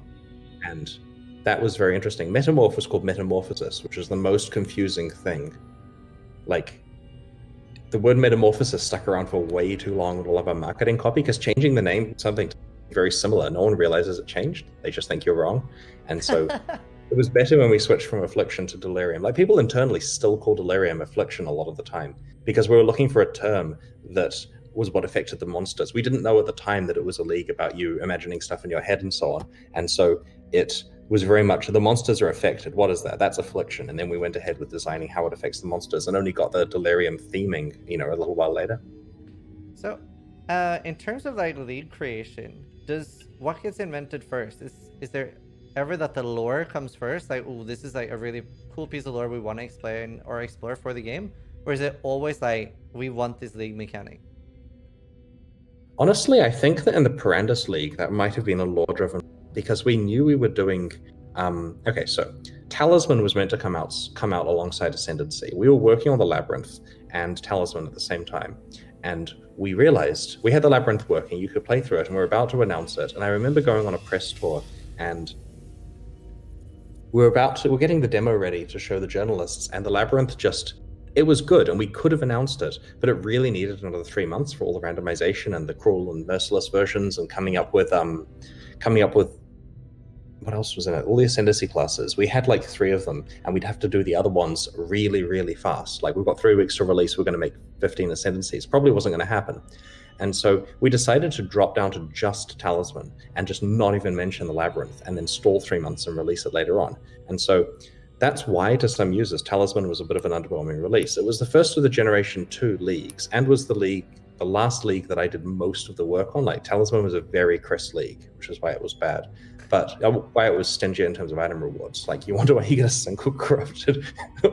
And that was very interesting. Metamorph was called Metamorphosis, which was the most confusing thing. Like, the word metamorphosis stuck around for way too long with all of our marketing copy, because changing the name something very similar, no one realizes it changed. They just think you're wrong. And so it was better when we switched from Affliction to Delirium. Like, people internally still call Delirium Affliction a lot of the time, because we were looking for a term that was what affected the monsters. We didn't know at the time that it was a league about you imagining stuff in your head and so on. And so it was very much, the monsters are affected. What is that? That's Affliction. And then we went ahead with designing how it affects the monsters and only got the Delirium theming, a little while later. So, in terms of like league creation, what gets invented first? Is there ever that the lore comes first? Like, oh, this is like a really cool piece of lore we want to explain or explore for the game? Or is it always like, we want this league mechanic? Honestly, I think that in the Parandus League, that might have been a lore-driven, because we knew we were doing... okay, so Talisman was meant to come out alongside Ascendancy. We were working on the Labyrinth and Talisman at the same time. And we realized we had the Labyrinth working, you could play through it, and we were about to announce it. And I remember going on a press tour, and we're getting the demo ready to show the journalists, and the Labyrinth it was good, and we could have announced it, but it really needed another 3 months for all the randomization and the cruel and merciless versions, and coming up with what else was in it? All the Ascendancy classes. We had like 3 of them, and we'd have to do the other ones really, really fast. Like, we've got 3 weeks to release, we're going to make 15 Ascendancies. Probably wasn't going to happen. And so we decided to drop down to just Talisman and just not even mention the Labyrinth, and then stall 3 months and release it later on. And so that's why, to some users, Talisman was a bit of an underwhelming release. It was the first of the Generation 2 leagues, and was the last league that I did most of the work on. Like, Talisman was a very crisp league, which is why it was bad. But why it was stingy in terms of item rewards. Like, you wonder why you get a single corrupted,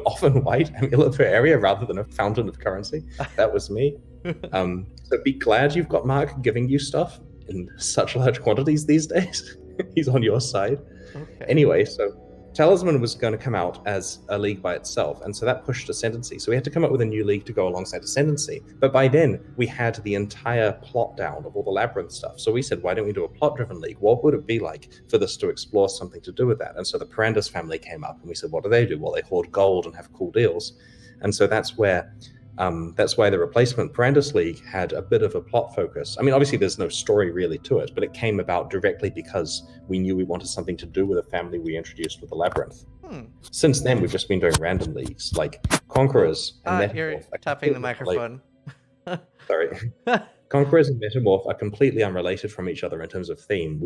often white amulet per area rather than a fountain of currency. That was me. So be glad you've got Mark giving you stuff in such large quantities these days. He's on your side. Okay. Anyway, so Talisman was going to come out as a league by itself, and so that pushed Ascendancy. So we had to come up with a new league to go alongside Ascendancy. But by then, we had the entire plot down of all the Labyrinth stuff. So we said, why don't we do a plot-driven league? What would it be like for this to explore something to do with that? And so the Perandus family came up, and we said, what do? Well, they hoard gold and have cool deals. And so that's why the replacement Perandus League had a bit of a plot focus. I mean, obviously there's no story really to it, but it came about directly because we knew we wanted something to do with a family we introduced with the Labyrinth. Since then, we've just been doing random leagues, like Conquerors and Metamorph. You're tapping the microphone. Sorry. Conquerors and Metamorph are completely unrelated from each other in terms of theme.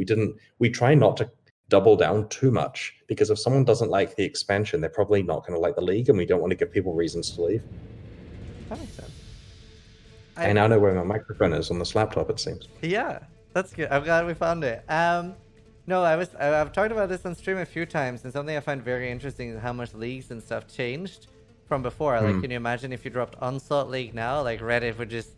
We try not to double down too much, because if someone doesn't like the expansion, they're probably not going to like the league, and we don't want to give people reasons to leave. That makes sense. I now know where my microphone is on this laptop, it seems. Yeah, that's good. I'm glad we found it. No, I've talked about this on stream a few times, and something I find very interesting is how much leagues and stuff changed from before. Like, can you imagine if you dropped Onslaught League now? Like, Reddit would just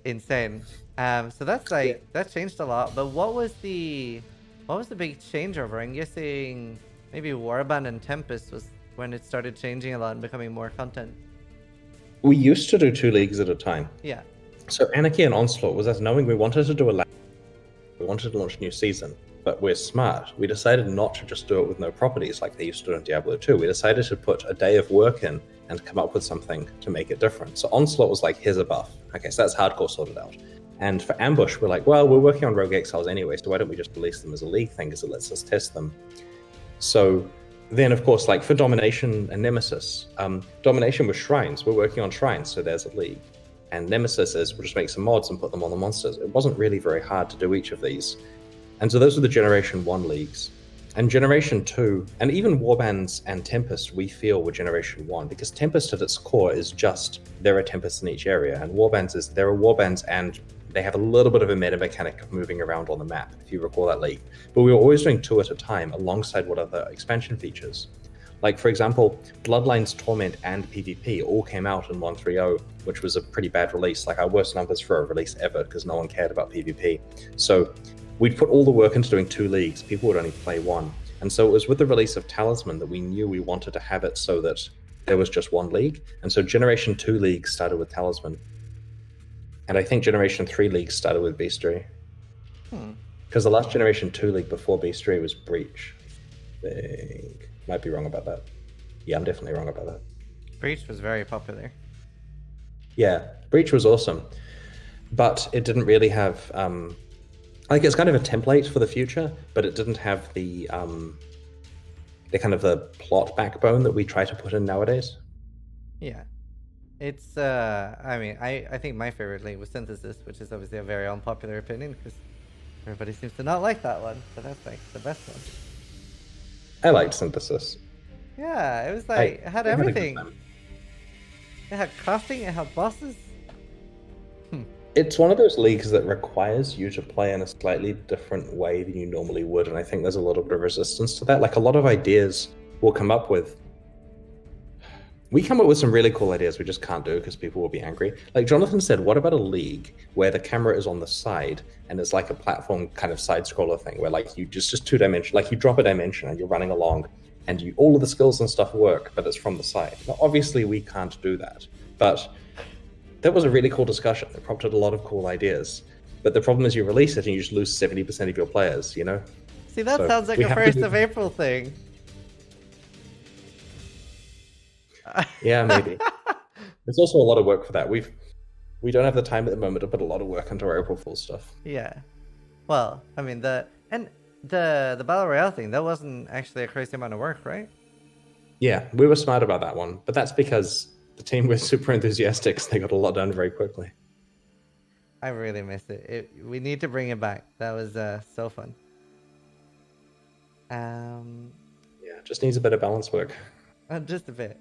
insane. So that's that changed a lot. But what was the big changeover? I'm guessing maybe Warband and Tempest was when it started changing a lot and becoming more content. We used to do 2 leagues at a time. Yeah. So Anarchy and Onslaught was us knowing we wanted to do we wanted to launch a new season, but we're smart. We decided not to just do it with no properties like they used to do in Diablo 2. We decided to put a day of work in and come up with something to make it different. So Onslaught was like, here's a buff. Okay, so that's hardcore sorted out. And for Ambush, we're like, well, we're working on Rogue Exiles anyway, so why don't we just release them as a league thing, because it lets us test them. So then, of course, like for Domination and Nemesis, Domination was Shrines. We're working on Shrines, so there's a league. And Nemesis is we'll just make some mods and put them on the monsters. It wasn't really very hard to do each of these. And so those were the Generation 1 leagues. And Generation 2, and even Warbands and Tempest, we feel were Generation 1, because Tempest at its core is just there are Tempests in each area, and Warbands is there are Warbands and they have a little bit of a meta mechanic of moving around on the map, if you recall that league. But we were always doing 2 at a time alongside what other expansion features. Like, for example, Bloodlines, Torment, and PvP all came out in 1.3.0, which was a pretty bad release, like our worst numbers for a release ever, because no one cared about PvP. So we'd put all the work into doing 2 leagues. People would only play 1. And so it was with the release of Talisman that we knew we wanted to have it so that there was just 1 league. And so Generation 2 leagues started with Talisman. And I think Generation 3 leagues started with Bestiary. Because the last Generation 2 league before Bestiary was Breach. I think. Might be wrong about that. Yeah, I'm definitely wrong about that. Breach was very popular. Yeah, Breach was awesome. But it didn't really have... like, it's kind of a template for the future, but it didn't have the kind of the plot backbone that we try to put in nowadays. Yeah. It's, I mean, I think my favorite league was Synthesis, which is obviously a very unpopular opinion, because everybody seems to not like that one, but that's like the best one. I liked Synthesis. Yeah, it was like, it had everything. It had crafting, it had bosses. It's one of those leagues that requires you to play in a slightly different way than you normally would, and I think there's a little bit of resistance to that. Like, a lot of ideas we'll come up with. We come up with some really cool ideas we just can't do because people will be angry. Like Jonathan said, what about a league where the camera is on the side and it's like a platform kind of side scroller thing where like you just 2-dimension, like you drop a dimension and you're running along and all of the skills and stuff work, but it's from the side. Now, obviously we can't do that, but that was a really cool discussion. It prompted a lot of cool ideas. But the problem is you release it and you just lose 70% of your players, you know? See, that sounds like a 1st of April thing. Yeah, maybe. There's also a lot of work for that. We don't have the time at the moment to put a lot of work into our April Fool's stuff. Yeah. Well, I mean, the Battle Royale thing, that wasn't actually a crazy amount of work, right? Yeah, we were smart about that one, but that's because the team was super enthusiastic, so they got a lot done very quickly. I really missed it. We need to bring it back. That was so fun. Yeah, just needs a bit of balance work. Just a bit.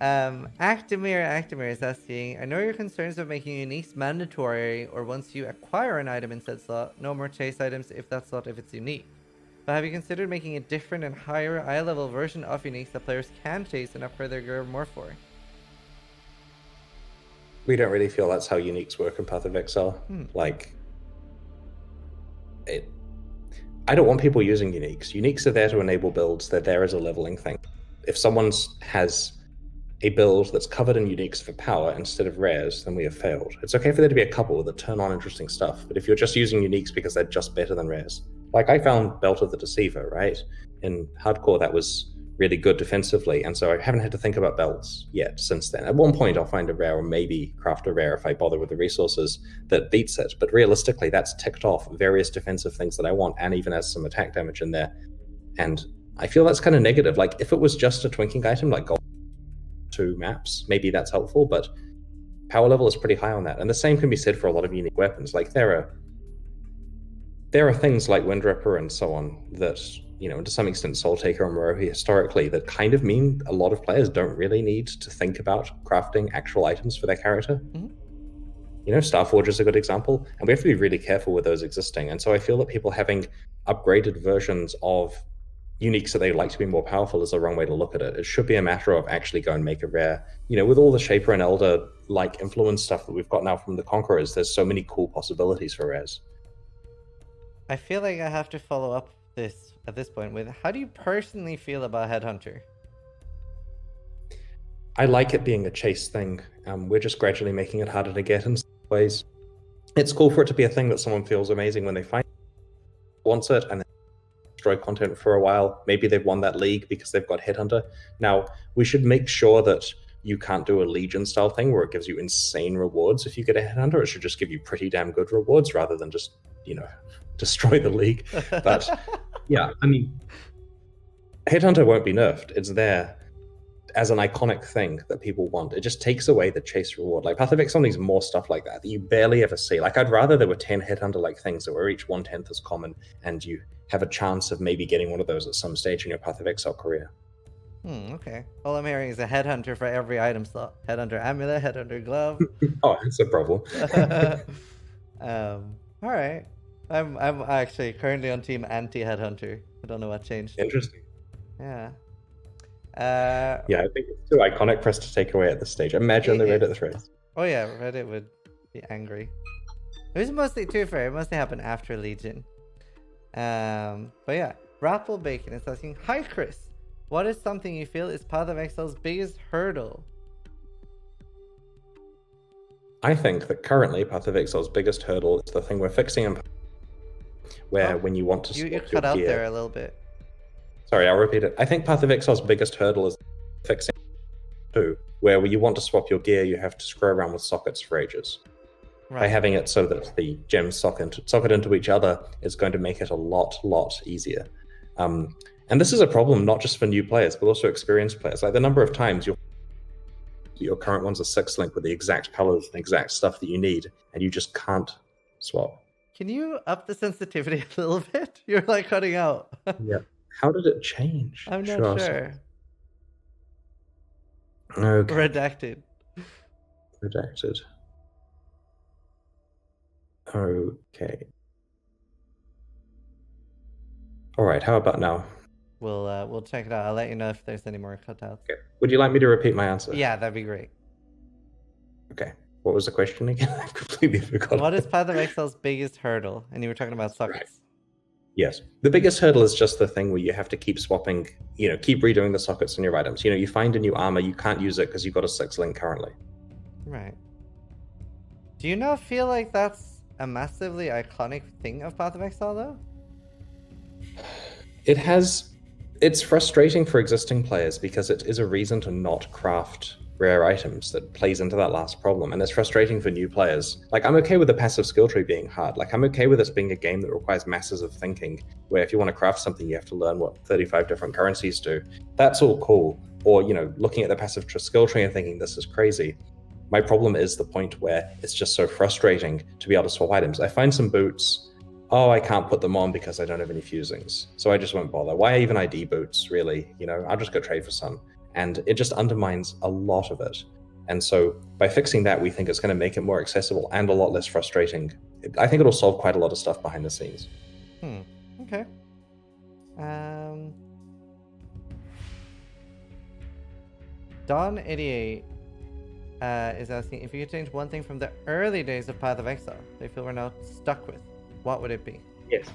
Actimir is asking, I know your concerns of making uniques mandatory, or once you acquire an item in said slot, no more chase items if that slot if it's unique. But have you considered making a different and higher eye level version of uniques that players can chase and upgrade their gear more for? We don't really feel that's how uniques work in Path of Exile. Like, I don't want people using uniques. Uniques are there to enable builds. They're there as a leveling thing. If someone has a build that's covered in uniques for power instead of rares, then we have failed. It's okay for there to be a couple that turn on interesting stuff, but if you're just using uniques because they're just better than rares, like I found Belt of the Deceiver, right? In hardcore, that was really good defensively, and so I haven't had to think about belts yet since then. At one point, I'll find a rare or maybe craft a rare if I bother with the resources that beats it, but realistically, that's ticked off various defensive things that I want, and even has some attack damage in there. And I feel that's kind of negative. Like, if it was just a twinking item, like gold 2 maps, maybe that's helpful, but power level is pretty high on that. And the same can be said for a lot of unique weapons. Like, there are things like Wind Ripper and so on that, you know, to some extent Soul Taker and Morohi historically, that kind of mean a lot of players don't really need to think about crafting actual items for their character. You know, Starforge is a good example, and we have to be really careful with those existing. And so I feel that people having upgraded versions of uniques that they'd like to be more powerful is the wrong way to look at it. It should be a matter of actually go and make a rare. You know, with all the Shaper and Elder like influence stuff that we've got now from the Conquerors, there's so many cool possibilities for rares. I feel like I have to follow up this at this point with, how do you personally feel about Headhunter? I like it being a chase thing. We're just gradually making it harder to get in some ways. It's cool for it to be a thing that someone feels amazing when they find it, wants it, and then destroy content for a while. Maybe they've won that league because they've got Headhunter. Now, we should make sure that you can't do a Legion style thing where it gives you insane rewards if you get a Headhunter. It should just give you pretty damn good rewards rather than just, you know, destroy the league. But yeah, I mean, Headhunter won't be nerfed. It's there as an iconic thing that people want. It just takes away the chase reward. Like, Path of Exile needs more stuff like that you barely ever see. Like, I'd rather there were 10 Headhunter-like things that were each 1/10 as common, and you have a chance of maybe getting one of those at some stage in your Path of Exile career. Okay. All I'm hearing is a Headhunter for every item slot. Headhunter Amulet, Headhunter Glove. Oh, that's a problem. All right. I'm actually currently on team anti-Headhunter. I don't know what changed. Interesting. Yeah. Yeah, I think it's too iconic for us to take away at this stage. Imagine the Reddit threads. Oh yeah, Reddit would be angry. It was mostly, too fair, it mostly happened after Legion. But yeah, Wrathful Bacon is asking, hi Chris, what is something you feel is Path of Exile's biggest hurdle? I think that currently Path of Exile's biggest hurdle is the thing we're fixing in, where when you want to swap you cut your out gear, there a little bit. Sorry, I'll repeat it. I think Path of Exile's biggest hurdle is fixing 2, where when you want to swap your gear, you have to screw around with sockets for ages. Right. By having it so that the gems socket into each other is going to make it a lot easier. And this is a problem not just for new players, but also experienced players. Like, the number of times your current one's a 6-link with the exact colors and exact stuff that you need, and you just can't swap. Can you up the sensitivity a little bit? You're like cutting out. Yeah. How did it change? I'm not sure. Okay. Redacted. Okay. All right. How about now? We'll check it out. I'll let you know if there's any more cutouts. Okay. Would you like me to repeat my answer? Yeah, that'd be great. Okay. What was the question again? I've completely forgotten. What is Path of Exile's biggest hurdle? And you were talking about sockets. Right. Yes. The biggest hurdle is just the thing where you have to keep swapping, keep redoing the sockets on your items. You find a new armor, you can't use it because you've got a 6-link currently. Right. Do you not feel like that's a massively iconic thing of Path of Exile, though? It's frustrating for existing players because it is a reason to not craft rare items that plays into that last problem, and it's frustrating for new players. Like, I'm okay with the passive skill tree being hard. Like, I'm okay with this being a game that requires masses of thinking, where if you want to craft something, you have to learn what 35 different currencies do. That's all cool. Or, looking at the passive skill tree and thinking, this is crazy. My problem is the point where it's just so frustrating to be able to swap items. I find some boots, I can't put them on because I don't have any fusings, so I just won't bother. Why even ID boots, really? I'll just go trade for some. And it just undermines a lot of it. And so by fixing that, we think it's going to make it more accessible and a lot less frustrating. I think it'll solve quite a lot of stuff behind the scenes. Okay. Don88 is asking if you could change one thing from the early days of Path of Exile they feel we're now stuck with, what would it be? Yes.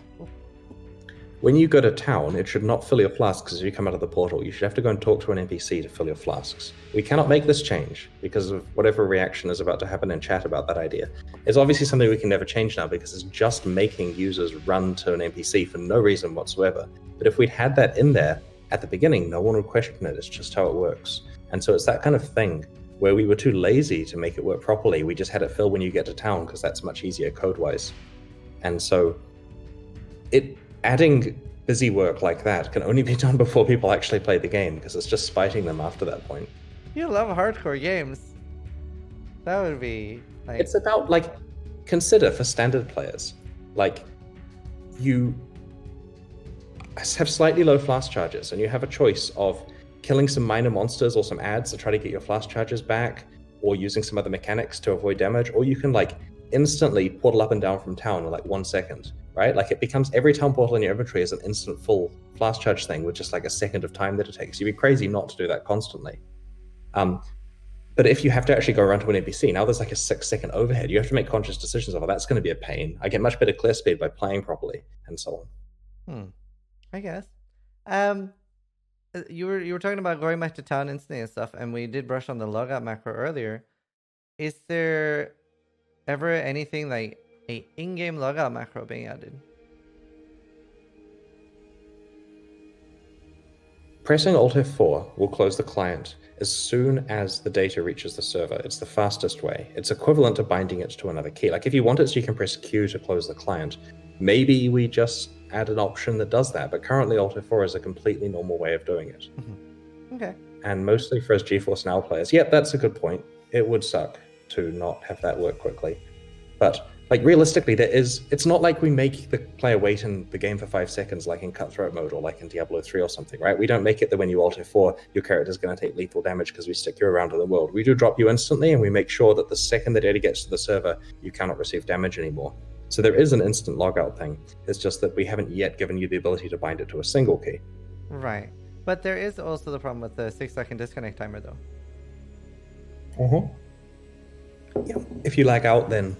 When you go to town, it should not fill your flasks as you come out of the portal. You should have to go and talk to an NPC to fill your flasks. We cannot make this change because of whatever reaction is about to happen in chat about that idea. It's obviously something we can never change now because it's just making users run to an NPC for no reason whatsoever. But if we'd had that in there at the beginning, no one would question it. It's just how it works. And so it's that kind of thing where we were too lazy to make it work properly. We just had it fill when you get to town because that's much easier code-wise. And so adding busy work like that can only be done before people actually play the game because it's just spiting them after that point. You love hardcore games. That would be like... It's about, like, consider for standard players, like, you have slightly low flask charges and you have a choice of killing some minor monsters or some ads to try to get your flask charges back, or using some other mechanics to avoid damage, or you can, like, instantly portal up and down from town in like 1 second, right? Like, it becomes every town portal in your inventory is an instant full flask charge thing with just like a second of time that it takes. You'd be crazy not to do that constantly. But if you have to actually go around to an NPC, now there's like a 6-second overhead. You have to make conscious decisions of, oh, that's going to be a pain. I get much better clear speed by playing properly, and so on. I guess. You were talking about going back to town instantly and stuff, and we did brush on the Logout Macro earlier. Is there ever anything like a in-game Logout Macro being added? Pressing Alt F4 will close the client as soon as the data reaches the server. It's the fastest way. It's equivalent to binding it to another key. Like, if you want it so you can press Q to close the client, maybe we just add an option that does that, but currently Alt F4 is a completely normal way of doing it. Okay. And mostly for us GeForce Now players, yep, that's a good point. It would suck to not have that work quickly. But, like, realistically, it's not like we make the player wait in the game for 5 seconds like in Cutthroat mode or like in Diablo 3 or something, right? We don't make it that when you Alt F4, your character's going to take lethal damage because we stick you around in the world. We do drop you instantly, and we make sure that the second the data gets to the server, you cannot receive damage anymore. So there is an instant logout thing. It's just that we haven't yet given you the ability to bind it to a single key. Right. But there is also the problem with the 6-second disconnect timer, though. Yeah. If you lag out, then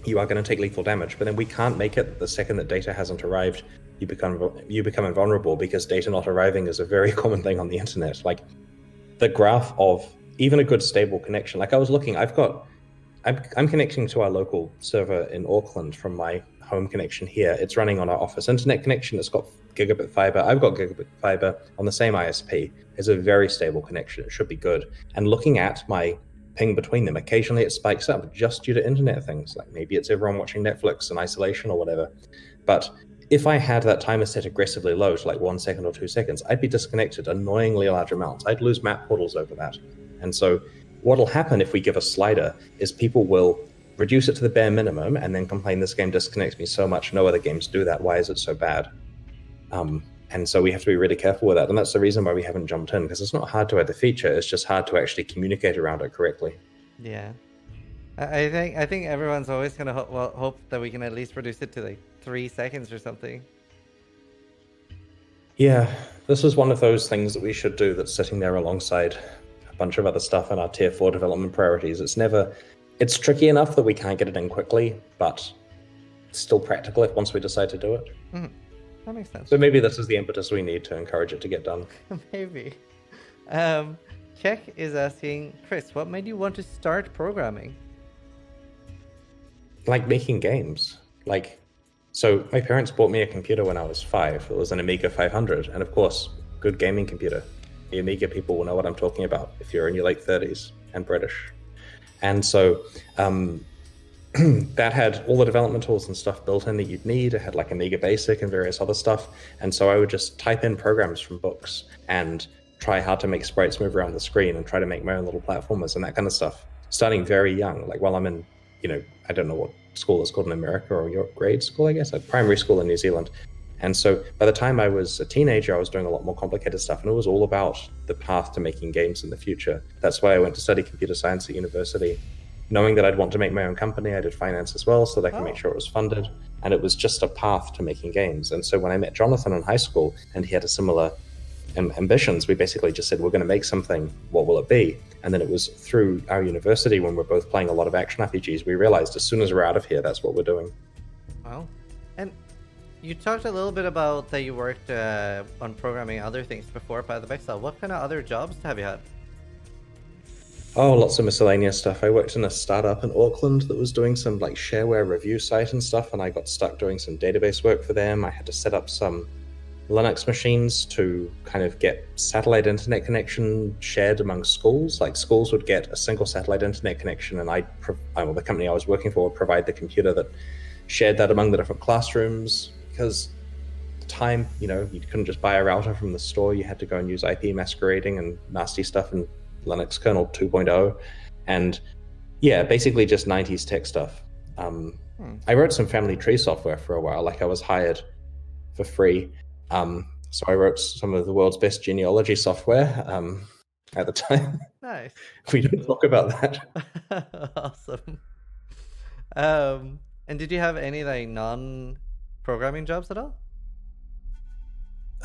you are going to take lethal damage, but then we can't make it the second that data hasn't arrived, you become invulnerable, because data not arriving is a very common thing on the internet. Like, the graph of even a good stable connection. Like, I was looking, I'm connecting to our local server in Auckland from my home connection here. It's running on our office internet connection. It's got gigabit fiber. I've got gigabit fiber on the same ISP. It's a very stable connection. It should be good. And looking at my ping between them, occasionally it spikes up just due to internet things. Like, maybe it's everyone watching Netflix in isolation or whatever. But if I had that timer set aggressively low to like 1 second or 2 seconds, I'd be disconnected annoyingly large amounts. I'd lose map portals over that. And so what'll happen if we give a slider is people will reduce it to the bare minimum and then complain, this game disconnects me so much, no other games do that, why is it so bad? And so we have to be really careful with that. And that's the reason why we haven't jumped in, because it's not hard to add the feature, it's just hard to actually communicate around it correctly. Yeah. I think everyone's always going to hope that we can at least reduce it to like 3 seconds or something. Yeah, this is one of those things that we should do that's sitting there alongside a bunch of other stuff in our tier 4 development priorities. It's tricky enough that we can't get it in quickly, but it's still practical if once we decide to do it. Mm-hmm. That makes sense. So maybe this is the impetus we need to encourage it to get done. Maybe. Check is asking, Chris, what made you want to start programming? Like making games. So my parents bought me a computer when I was 5. It was an Amiga 500, and of course, good gaming computer. The Amiga people will know what I'm talking about if you're in your late 30s and British. And so that had all the development tools and stuff built in that you'd need. It had like Amiga Basic and various other stuff. And so I would just type in programs from books and try hard to make sprites move around the screen and try to make my own little platformers and that kind of stuff. Starting very young, like while I'm in, I don't know what school it's called in America, or your grade school, I guess, like primary school in New Zealand. And so by the time I was a teenager, I was doing a lot more complicated stuff, and it was all about the path to making games in the future. That's why I went to study computer science at university, knowing that I'd want to make my own company. I did finance as well, so that I can make sure it was funded. And it was just a path to making games. And so when I met Jonathan in high school and he had a similar ambitions, we basically just said, we're going to make something, what will it be? And then it was through our university, when we're both playing a lot of action RPGs, we realized as soon as we're out of here, that's what we're doing. Wow. And you talked a little bit about that you worked on programming other things before Path of Exile. What kind of other jobs have you had? Oh, lots of miscellaneous stuff. I worked in a startup in Auckland that was doing some like shareware review site and stuff, and I got stuck doing some database work for them. I had to set up some Linux machines to kind of get satellite internet connection shared among schools. Like schools would get a single satellite internet connection, and the company I was working for would provide the computer that shared that among the different classrooms. Because at the time, you couldn't just buy a router from the store. You had to go and use IP masquerading and nasty stuff in Linux kernel 2.0, and yeah, basically just 90s tech stuff. I wrote some family tree software for a while. Like I was hired for free. So I wrote some of the world's best genealogy software at the time. Nice. We don't talk about that. Awesome. And did you have any like non-programming jobs at all?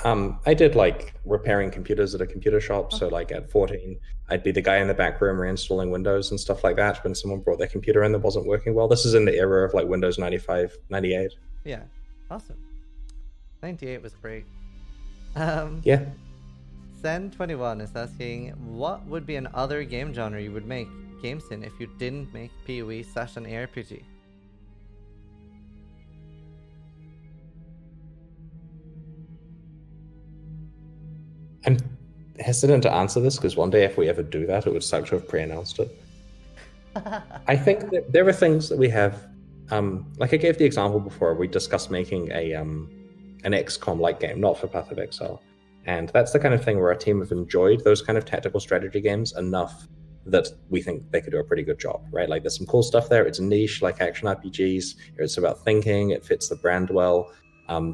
I did like repairing computers at a computer shop. So like at 14, I'd be the guy in the back room reinstalling Windows and stuff like that when someone brought their computer in that wasn't working well. This is in the era of like Windows 95, 98. Yeah, awesome. 98 was great. Yeah. Sen21 is asking, what would be another game genre you would make games in if you didn't make PoE/an ARPG? I'm hesitant to answer this because one day if we ever do that, it would suck to have pre-announced it. I think that there are things that we have, like I gave the example before, we discussed making an XCOM-like game, not for Path of Exile. And that's the kind of thing where our team have enjoyed those kind of tactical strategy games enough that we think they could do a pretty good job, right? Like there's some cool stuff there. It's niche, like action RPGs. It's about thinking. It fits the brand well.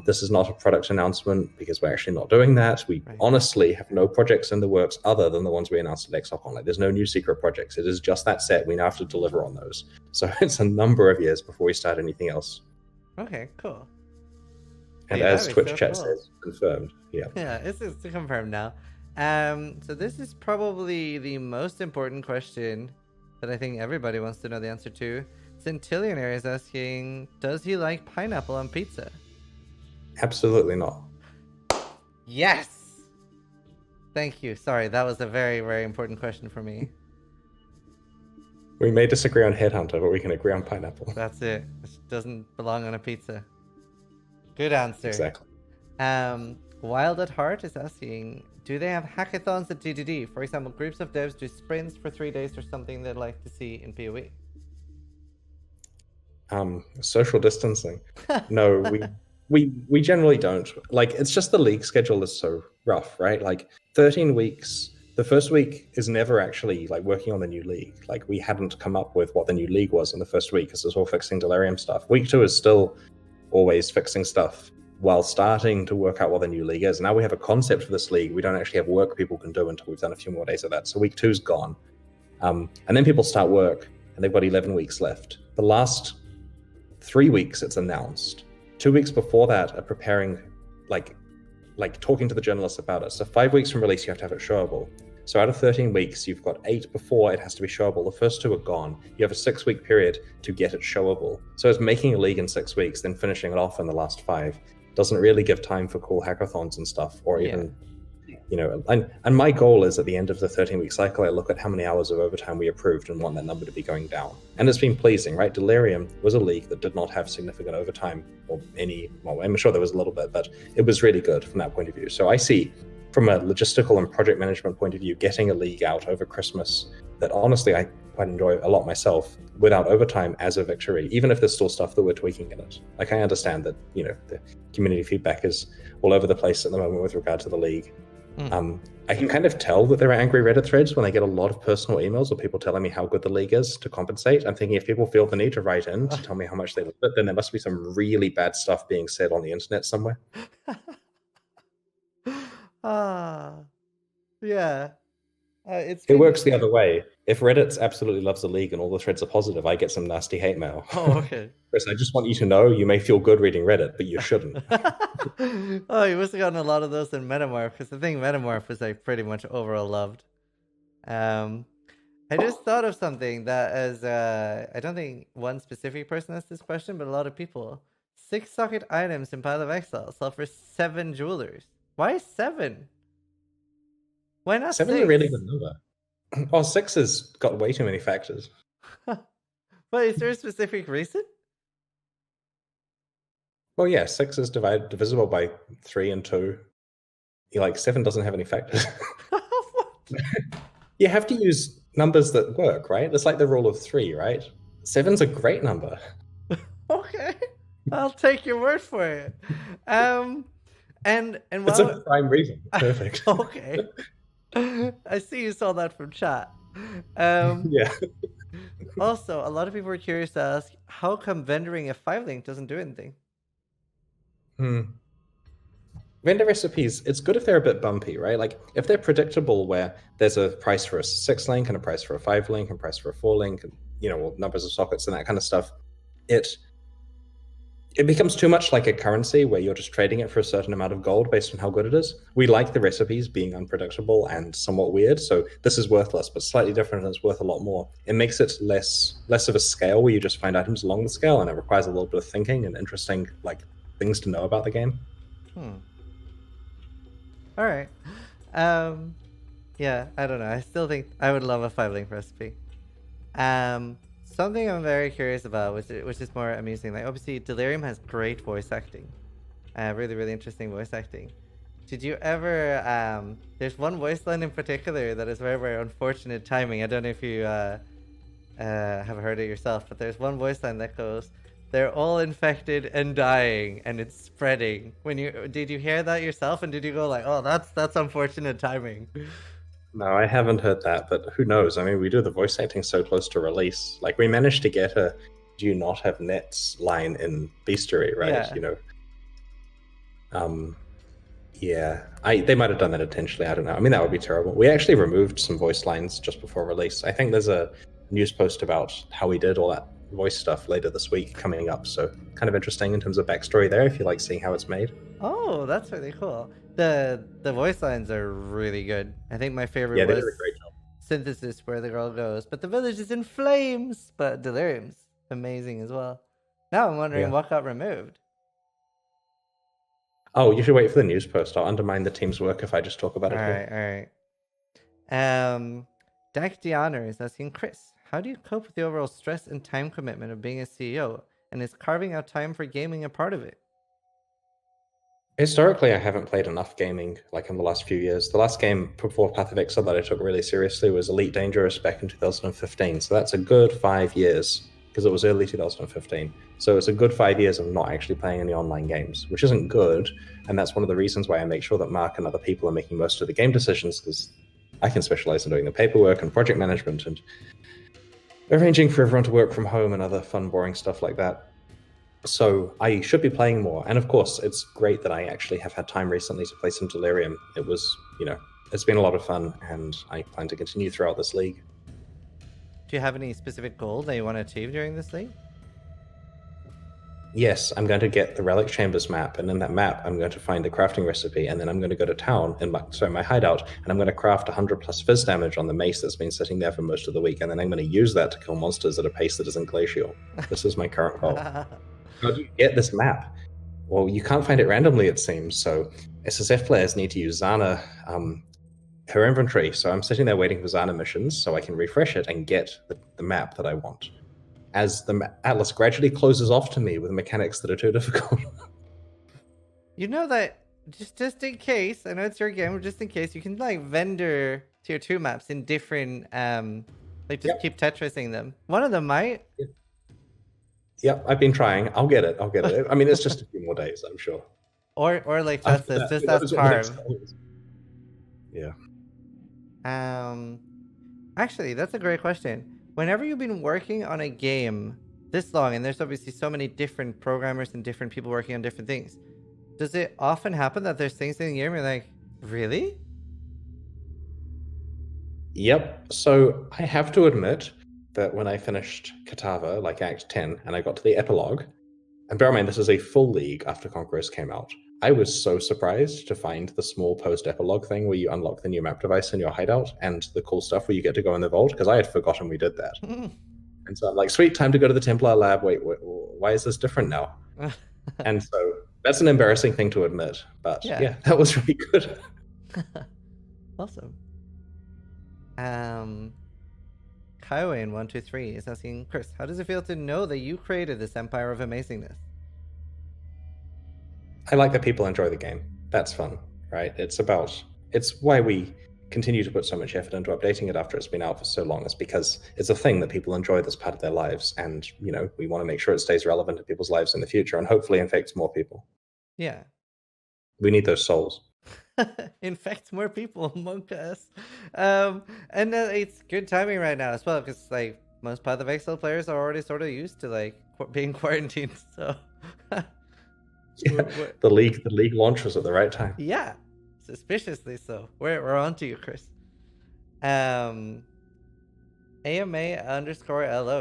This is not a product announcement because we're actually not doing that. We honestly have no projects in the works other than the ones we announced at XCOM. Like there's no new secret projects. It is just that set. We now have to deliver on those. So it's a number of years before we start anything else. Okay, cool. And yeah, as Twitch chat says, confirmed. Yeah. Yeah, it's confirmed now. So this is probably the most important question that I think everybody wants to know the answer to. Centillionaire is asking, does he like pineapple on pizza? Absolutely not. Yes! Thank you. Sorry, that was a very, very important question for me. We may disagree on Headhunter, but we can agree on pineapple. That's it. It doesn't belong on a pizza. Good answer. Exactly. Wild at Heart is asking, do they have hackathons at GDD? For example, groups of devs do sprints for 3 days or something they'd like to see in PoE. Social distancing. No, we generally don't. Like, it's just the league schedule is so rough, right? Like 13 weeks. The first week is never actually like working on the new league. Like we hadn't come up with what the new league was in the first week because it was all fixing Delirium stuff. Week 2 is still always fixing stuff while starting to work out what the new league is. Now we have a concept for this league. We don't actually have work people can do until we've done a few more days of that. So week 2 is gone. And then people start work and they've got 11 weeks left. The last 3 weeks it's announced. 2 weeks before that are preparing, like talking to the journalists about it. So 5 weeks from release, you have to have it showable. So out of 13 weeks, you've got 8 before it has to be showable. The first 2 are gone. You have a 6-week period to get it showable. So it's making a league in 6 weeks, then finishing it off in the last 5. Doesn't really give time for cool hackathons and stuff, or even, and my goal is at the end of the 13-week cycle, I look at how many hours of overtime we approved and want that number to be going down. And it's been pleasing, right? Delirium was a league that did not have significant overtime or I'm sure there was a little bit, but it was really good from that point of view. So I see from a logistical and project management point of view, getting a league out over Christmas that honestly I quite enjoy a lot myself without overtime as a victory, even if there's still stuff that we're tweaking in it. Like I understand that, the community feedback is all over the place at the moment with regard to the league. I can kind of tell that there are angry Reddit threads when I get a lot of personal emails of people telling me how good the league is to compensate. I'm thinking if people feel the need to write in to tell me how much they love it, then there must be some really bad stuff being said on the internet somewhere. Yeah. It works the other way. If Reddit absolutely loves the league and all the threads are positive, I get some nasty hate mail. Oh, okay. Chris, I just want you to know you may feel good reading Reddit, but you shouldn't. Oh, you must have gotten a lot of those in Metamorph, because I think Metamorph is like pretty much overall loved. I just thought of something that as I don't think one specific person asked this question, but a lot of people. 6 socket items in Path of Exile sell for 7 jewelers. Why 7? Why not 7's 6? a really good number. Oh, 6 has got way too many factors. But is there a specific reason? Well, yeah, 6 is divisible by 3 and 2. You're like, 7 doesn't have any factors. What? You have to use numbers that work, right? It's like the rule of 3, right? 7's a great number. Okay, I'll take your word for it. And It's a prime reason. Perfect. Okay. I see you saw that from chat. Yeah. Also, a lot of people were curious to ask, how come vendoring a 5-link doesn't do anything? Vendor recipes, it's good if they're a bit bumpy, right? Like if they're predictable where there's a price for a 6-link and a price for a 5-link and a price for a 4-link and, numbers of sockets and that kind of stuff, it becomes too much like a currency where you're just trading it for a certain amount of gold based on how good it is. We like the recipes being unpredictable and somewhat weird, so this is worthless, but slightly different and it's worth a lot more. It makes it less of a scale where you just find items along the scale, and it requires a little bit of thinking and interesting things to know about the game. All right. Yeah, I don't know. I still think I would love a 5-link recipe. Something I'm very curious about, which is more amusing. Like obviously, Delirium has great voice acting, really really interesting voice acting. Did you ever? There's one voice line in particular that is very very unfortunate timing. I don't know if you have heard it yourself, but there's one voice line that goes, "They're all infected and dying, and it's spreading." Did you hear that yourself, and did you go like, "Oh, that's unfortunate timing"? No, I haven't heard that, but who knows? I mean, we do the voice acting so close to release. Like, we managed to get a "do you not have nets" line in Beastery, right? Yeah. They might have done that intentionally. I don't know. I mean, that would be terrible. We actually removed some voice lines just before release. I think there's a news post about how we did all that voice stuff later this week coming up, so kind of interesting in terms of backstory there if you like seeing how it's made. Oh, that's really cool. The voice lines are really good. I think my favorite Yeah, they was did a great job. Synthesis, where the girl goes, "But the village is in flames." But Delirium's amazing as well. Now I'm wondering what got removed. Oh, you should wait for the news post. I'll undermine the team's work if I just talk about it here. All right. Dak Diana is asking, Chris, how do you cope with the overall stress and time commitment of being a CEO? And is carving out time for gaming a part of it? Historically, I haven't played enough gaming in the last few years. The last game before Path of Exile that I took really seriously was Elite Dangerous back in 2015. So that's a good 5 years, because it was early 2015. So it's a good 5 years of not actually playing any online games, which isn't good. And that's one of the reasons why I make sure that Mark and other people are making most of the game decisions, because I can specialize in doing the paperwork and project management and arranging for everyone to work from home and other fun, boring stuff like that. So I should be playing more. And of course, it's great that I actually have had time recently to play some Delirium. It was, it's been a lot of fun, and I plan to continue throughout this league. Do you have any specific goal that you want to achieve during this league? Yes, I'm going to get the Relic Chambers map, and in that map, I'm going to find a crafting recipe, and then I'm going to go to town in my hideout, and I'm going to craft 100 plus fizz damage on the mace that's been sitting there for most of the week, and then I'm going to use that to kill monsters at a pace that isn't glacial. This is my current goal. How do you get this map? Well, you can't find it randomly, it seems. So SSF players need to use Zana, her inventory. So I'm sitting there waiting for Zana missions so I can refresh it and get the map that I want. As the Atlas gradually closes off to me with mechanics that are too difficult. You know that, just in case, I know it's your game, but just in case, you can vendor tier 2 maps in different, keep Tetrising them. One of them might. Yep, I've been trying. I'll get it. I mean, it's just a few more days, I'm sure. Or Justice, just as Carve. Yeah. Actually, that's a great question. Whenever you've been working on a game this long, and there's obviously so many different programmers and different people working on different things, does it often happen that there's things in the game where you're like, really? Yep. So I have to admit that when I finished Katava, Act 10, and I got to the epilogue, and bear in mind, this is a full league after Conquerors came out, I was so surprised to find the small post-epilogue thing where you unlock the new map device in your hideout and the cool stuff where you get to go in the vault, because I had forgotten we did that. And so I'm like, sweet, time to go to the Templar lab. Wait, why is this different now? And so that's an embarrassing thing to admit, but yeah that was really good. Awesome. Kaiwayne123 is asking, Chris, how does it feel to know that you created this empire of amazingness? I like that people enjoy the game. That's fun, right? It's why we continue to put so much effort into updating it after it's been out for so long. It's because it's a thing that people enjoy this part of their lives, and we want to make sure it stays relevant to people's lives in the future and hopefully infects more people. Yeah. We need those souls. Infect more people among us. And it's good timing right now as well, because like most Path of Exile players are already sort of used to like being quarantined, so the league launches at the right time. Yeah, suspiciously so. We're on to you, Chris. AMA_LO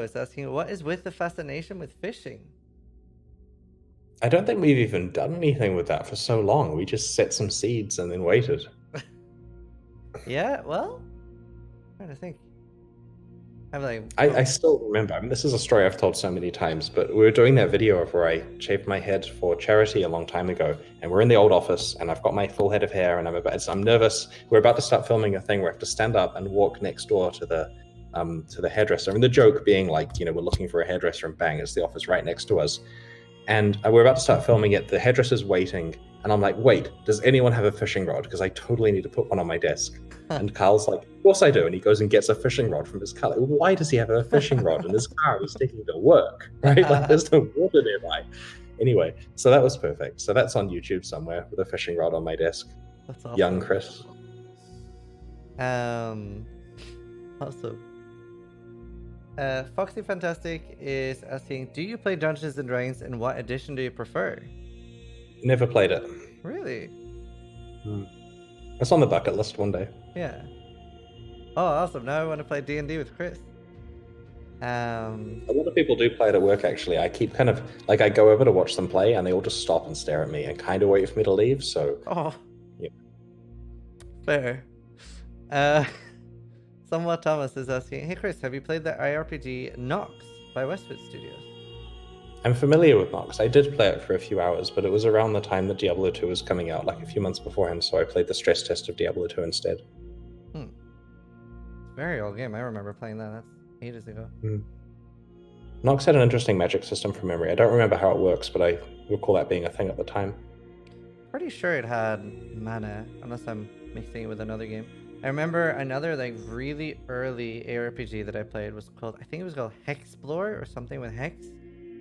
is asking, what is with the fascination with fishing? I don't think we've even done anything with that for so long. We just set some seeds and then waited. Yeah, well, I'm trying to think. I'm like, I still remember. I mean, this is a story I've told so many times, but we were doing that video of where I shaved my head for charity a long time ago, and we're in the old office, and I've got my full head of hair, and I'm nervous. We're about to start filming a thing where I have to stand up and walk next door to the hairdresser. And the joke being like, we're looking for a hairdresser, and bang, it's the office right next to us. And we're about to start filming it. The hairdresser's waiting, and I'm like, wait, does anyone have a fishing rod? Because I totally need to put one on my desk. And Carl's like, of course I do. And he goes and gets a fishing rod from his car. Like, why does he have a fishing rod in his car? He's taking to work, right? Like, there's no water nearby. Anyway, so that was perfect. So that's on YouTube somewhere with a fishing rod on my desk. That's awesome. Young Chris. Awesome. Foxy Fantastic is asking, do you play Dungeons and Dragons, and what edition do you prefer? Never played it. Really? It's on the bucket list one day. Yeah. Oh, awesome. Now I want to play D&D with Chris. A lot of people do play it at work, actually. I keep kind of, like, I go over to watch them play, and they all just stop and stare at me and kind of wait for me to leave, so... Oh. Yeah. Fair. Somewhat Thomas is asking, hey Chris, have you played the IRPG Nox by Westwood Studios? I'm familiar with Nox. I did play it for a few hours, but it was around the time that Diablo 2 was coming out, like a few months beforehand, so I played the stress test of Diablo 2 instead. Very old game. I remember playing that. That's ages ago. Nox had an interesting magic system from memory. I don't remember how it works, but I recall that being a thing at the time. Pretty sure it had mana, unless I'm mixing it with another game. I remember another like really early ARPG that I played was called, I think it was called Hexplore or something with Hex,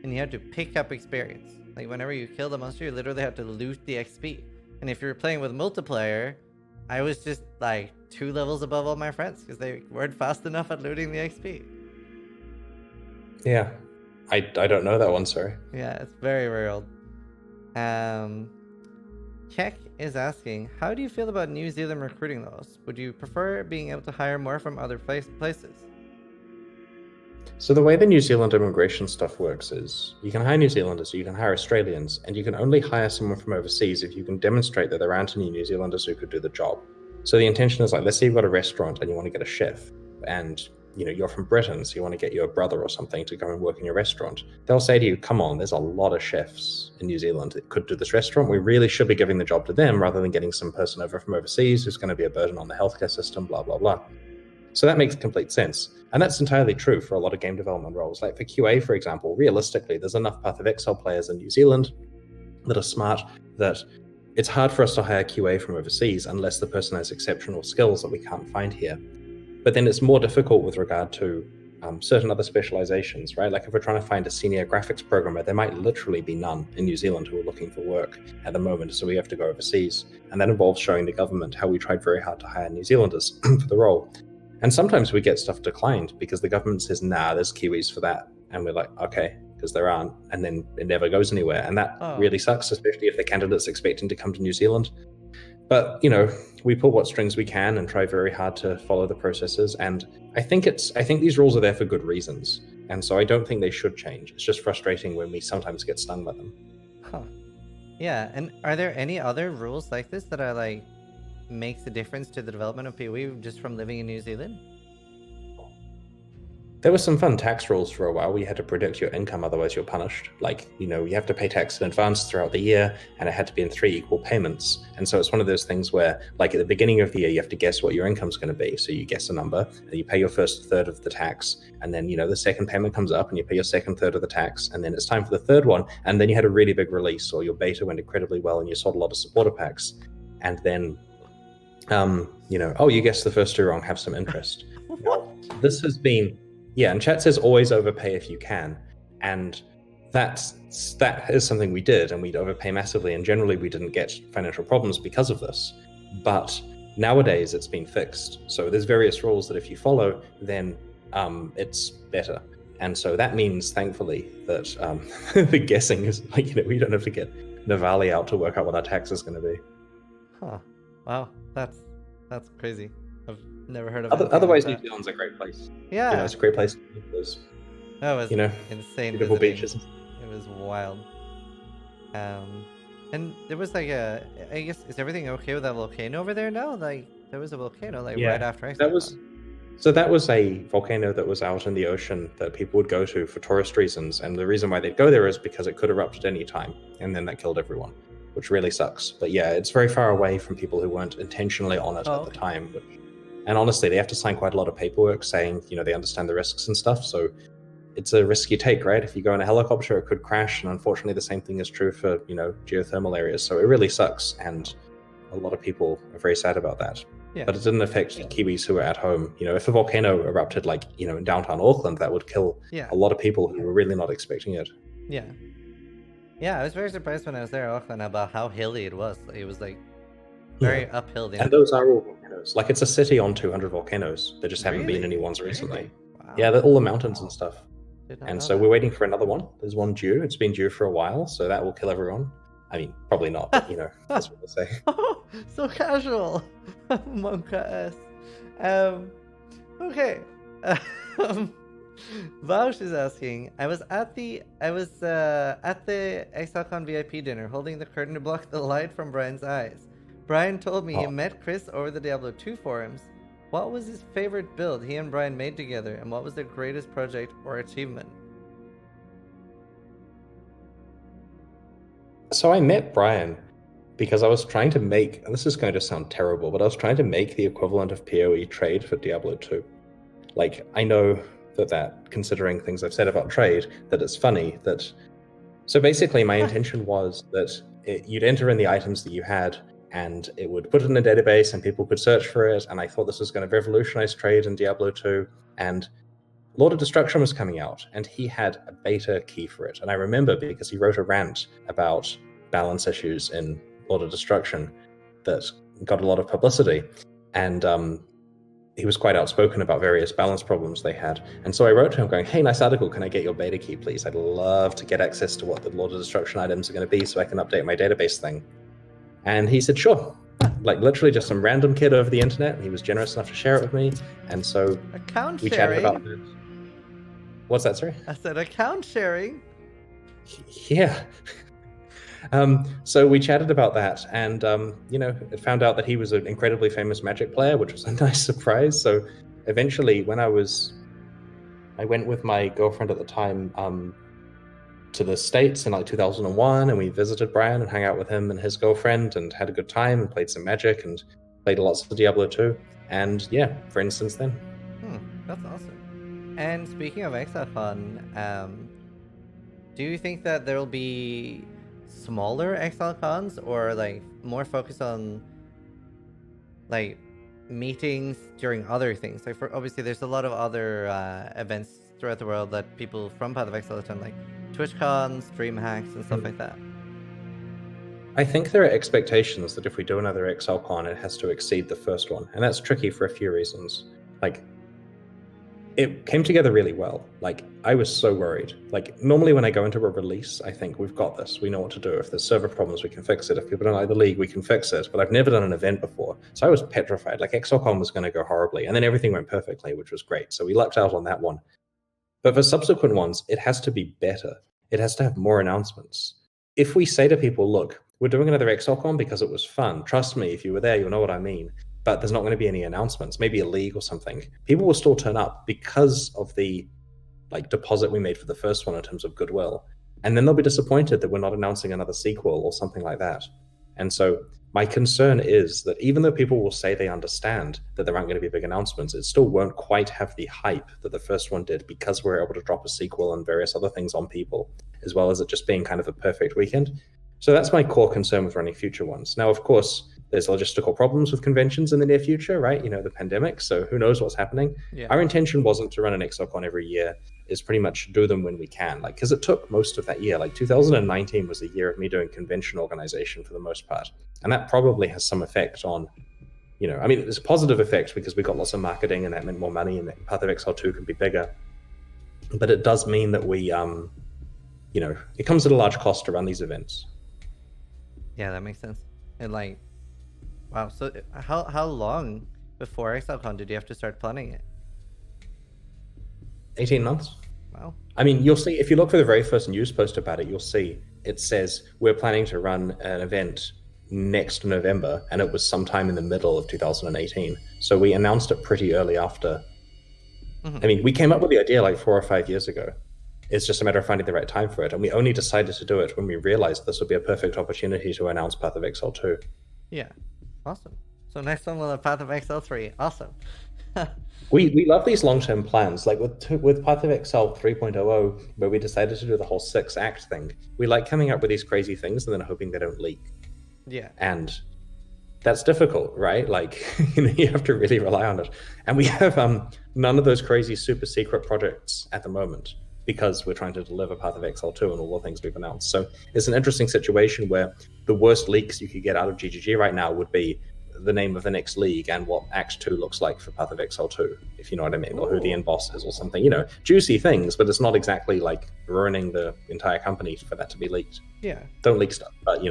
and you had to pick up experience. Like whenever you killed a monster, you literally had to loot the XP. And if you were playing with multiplayer, I was just like 2 levels above all my friends because they weren't fast enough at looting the XP. Yeah, I don't know that one, sorry. Yeah, it's very, very old. Keck is asking, how do you feel about New Zealand recruiting laws? Would you prefer being able to hire more from other places? So the way the New Zealand immigration stuff works is you can hire New Zealanders, you can hire Australians, and you can only hire someone from overseas if you can demonstrate that there aren't any New Zealanders who could do the job. So the intention is like, let's say you've got a restaurant and you want to get a chef, and you're from Britain, so you want to get your brother or something to go and work in your restaurant. They'll say to you, come on, there's a lot of chefs in New Zealand that could do this restaurant. We really should be giving the job to them rather than getting some person over from overseas who's going to be a burden on the healthcare system, blah, blah, blah. So that makes complete sense. And that's entirely true for a lot of game development roles. Like for QA, for example, realistically, there's enough Path of Exile players in New Zealand that are smart that it's hard for us to hire QA from overseas unless the person has exceptional skills that we can't find here. But then it's more difficult with regard to certain other specializations, right? Like if we're trying to find a senior graphics programmer, there might literally be none in New Zealand who are looking for work at the moment, so we have to go overseas. And that involves showing the government how we tried very hard to hire New Zealanders for the role. And sometimes we get stuff declined because the government says, nah, there's Kiwis for that. And we're like, okay, because there aren't. And then it never goes anywhere. And that really sucks, especially if the candidate's expecting to come to New Zealand. But, we pull what strings we can and try very hard to follow the processes. And I think these rules are there for good reasons. And so I don't think they should change. It's just frustrating when we sometimes get stung by them. Yeah, and are there any other rules like this that are like makes a difference to the development of PoE just from living in New Zealand? There were some fun tax rules for a while. We had to predict your income, otherwise you're punished. Like, you have to pay tax in advance throughout the year, and it had to be in 3 equal payments. And so it's one of those things where, like, at the beginning of the year, you have to guess what your income's going to be. So you guess a number, and you pay your first third of the tax, and then, the second payment comes up, and you pay your second third of the tax, and then it's time for the third one, and then you had a really big release, or your beta went incredibly well, and you sold a lot of supporter packs, and then, you guessed the first 2 wrong, have some interest. What? This has been... Yeah, and chat says always overpay if you can. And that is something we did, and we'd overpay massively, and generally we didn't get financial problems because of this. But nowadays it's been fixed. So there's various rules that if you follow, then it's better. And so that means, thankfully, that the guessing is like, we don't have to get Navali out to work out what our tax is going to be. Huh. Wow, that's crazy. I've never heard of it. Otherwise, New Zealand's a great place. Yeah. It's a great place to live. There's, that was insane. Beautiful beaches. It was wild. And there was like I guess, is everything okay with that volcano over there now? Like, there was a volcano right after Exile. That was a volcano that was out in the ocean that people would go to for tourist reasons, and the reason why they'd go there is because it could erupt at any time, and then that killed everyone, which really sucks. But yeah, it's very far away from people who weren't intentionally on it at the time. And honestly, they have to sign quite a lot of paperwork saying, they understand the risks and stuff. So it's a risk you take, right? If you go in a helicopter, it could crash. And unfortunately, the same thing is true for, geothermal areas. So it really sucks. And a lot of people are very sad about that. Yeah. But it didn't affect Kiwis who were at home. If a volcano erupted, like, in downtown Auckland, that would kill a lot of people who were really not expecting it. Yeah. Yeah, I was very surprised when I was there in Auckland about how hilly it was. It was like very uphill. And those are all volcanoes. Like, it's a city on 200 volcanoes. There just haven't been any ones recently. Wow. Yeah, they're all the mountains and stuff. And so we're waiting for another one. There's one due. It's been due for a while, so that will kill everyone. I mean, probably not, but that's what they say. Oh, so casual. Monka-esque. Okay. Vaush is asking, I was at the ExileCon VIP dinner, holding the curtain to block the light from Brian's eyes. Brian told me he met Chris over the Diablo 2 forums. What was his favorite build he and Brian made together, and what was their greatest project or achievement? So I met Brian because I was trying to make, and this is going to sound terrible, but I was trying to make the equivalent of PoE trade for Diablo 2. Like, I know that considering things I've said about trade, that it's funny that... So basically my intention was that you'd enter in the items that you had, and it would put it in a database and people could search for it, and I thought this was going to revolutionize trade in Diablo 2, and Lord of Destruction was coming out, and he had a beta key for it. And I remember because he wrote a rant about balance issues in Lord of Destruction that got a lot of publicity, and he was quite outspoken about various balance problems they had. And so I wrote to him going, hey, nice article, can I get your beta key, please? I'd love to get access to what the Lord of Destruction items are going to be so I can update my database thing. And he said, sure. Like, literally just some random kid over the internet. He was generous enough to share it with me. And so we chatted about it. What's that, sorry? I said account sharing. Yeah. So we chatted about that, and it found out that he was an incredibly famous Magic player, which was a nice surprise. So eventually, when I went with my girlfriend at the time to the States in like 2001, and we visited Brian and hung out with him and his girlfriend and had a good time and played some Magic and played lots of Diablo 2. And yeah, friends since then. That's awesome. And speaking of ExileCon, do you think that there will be smaller ExileCons, or like more focused on like meetings during other things? Like, for obviously there's a lot of other events throughout the world that people from Path of Exile attend, like TwitchCons, DreamHacks, and stuff like that. I think there are expectations that if we do another ExileCon, it has to exceed the first one, and that's tricky for a few reasons. Like, it came together really well. Like, I was so worried. Like, normally when I go into a release, I think we've got this. We know what to do. If there's server problems, we can fix it. If people don't like the league, we can fix it. But I've never done an event before. So I was petrified. Like, ExileCon was going to go horribly. And then everything went perfectly, which was great. So we lucked out on that one. But for subsequent ones, it has to be better. It has to have more announcements. If we say to people, look, we're doing another ExileCon because it was fun. Trust me, if you were there, you'll know what I mean. But there's not going to be any announcements, maybe a league or something. People will still turn up because of the deposit we made for the first one in terms of goodwill. And then they'll be disappointed that we're not announcing another sequel or something like that. And so my concern is that even though people will say they understand that there aren't going to be big announcements, it still won't quite have the hype that the first one did because we're able to drop a sequel and various other things on people, as well as it just being kind of a perfect weekend. So that's my core concern with running future ones. Now, of course, there's logistical problems with conventions in the near future, right? The pandemic, so who knows what's happening. Yeah. Our intention wasn't to run an ExileCon every year, is pretty much do them when we can, because it took most of that year. 2019 was the year of me doing convention organization for the most part. And that probably has some effect on, it's a positive effect because we got lots of marketing and that meant more money and that Path of Exile 2 could be bigger. But it does mean that we, it comes at a large cost to run these events. Yeah, that makes sense. And wow, so how long before ExileCon did you have to start planning it? 18 months. Wow. You'll see, if you look for the very first news post about it, you'll see it says we're planning to run an event next November, and it was sometime in the middle of 2018. So we announced it pretty early after. Mm-hmm. We came up with the idea 4 or 5 years ago. It's just a matter of finding the right time for it. And we only decided to do it when we realized this would be a perfect opportunity to announce Path of Exile 2. Yeah. Awesome. So next one will have Path of Exile 3. Awesome. We love these long-term plans. With Path of Exile 3.00, where we decided to do the whole 6-act thing, we like coming up with these crazy things and then hoping they don't leak. Yeah. And that's difficult, right? You have to really rely on it. And we have none of those crazy super secret projects at the moment because we're trying to deliver Path of Exile 2 and all the things we've announced. So it's an interesting situation where the worst leaks you could get out of GGG right now would be the name of the next league and what Act 2 looks like for Path of Exile 2, if you know what I mean, or who the end boss is or something, juicy things, but it's not exactly ruining the entire company for that to be leaked. Yeah. Don't leak stuff, but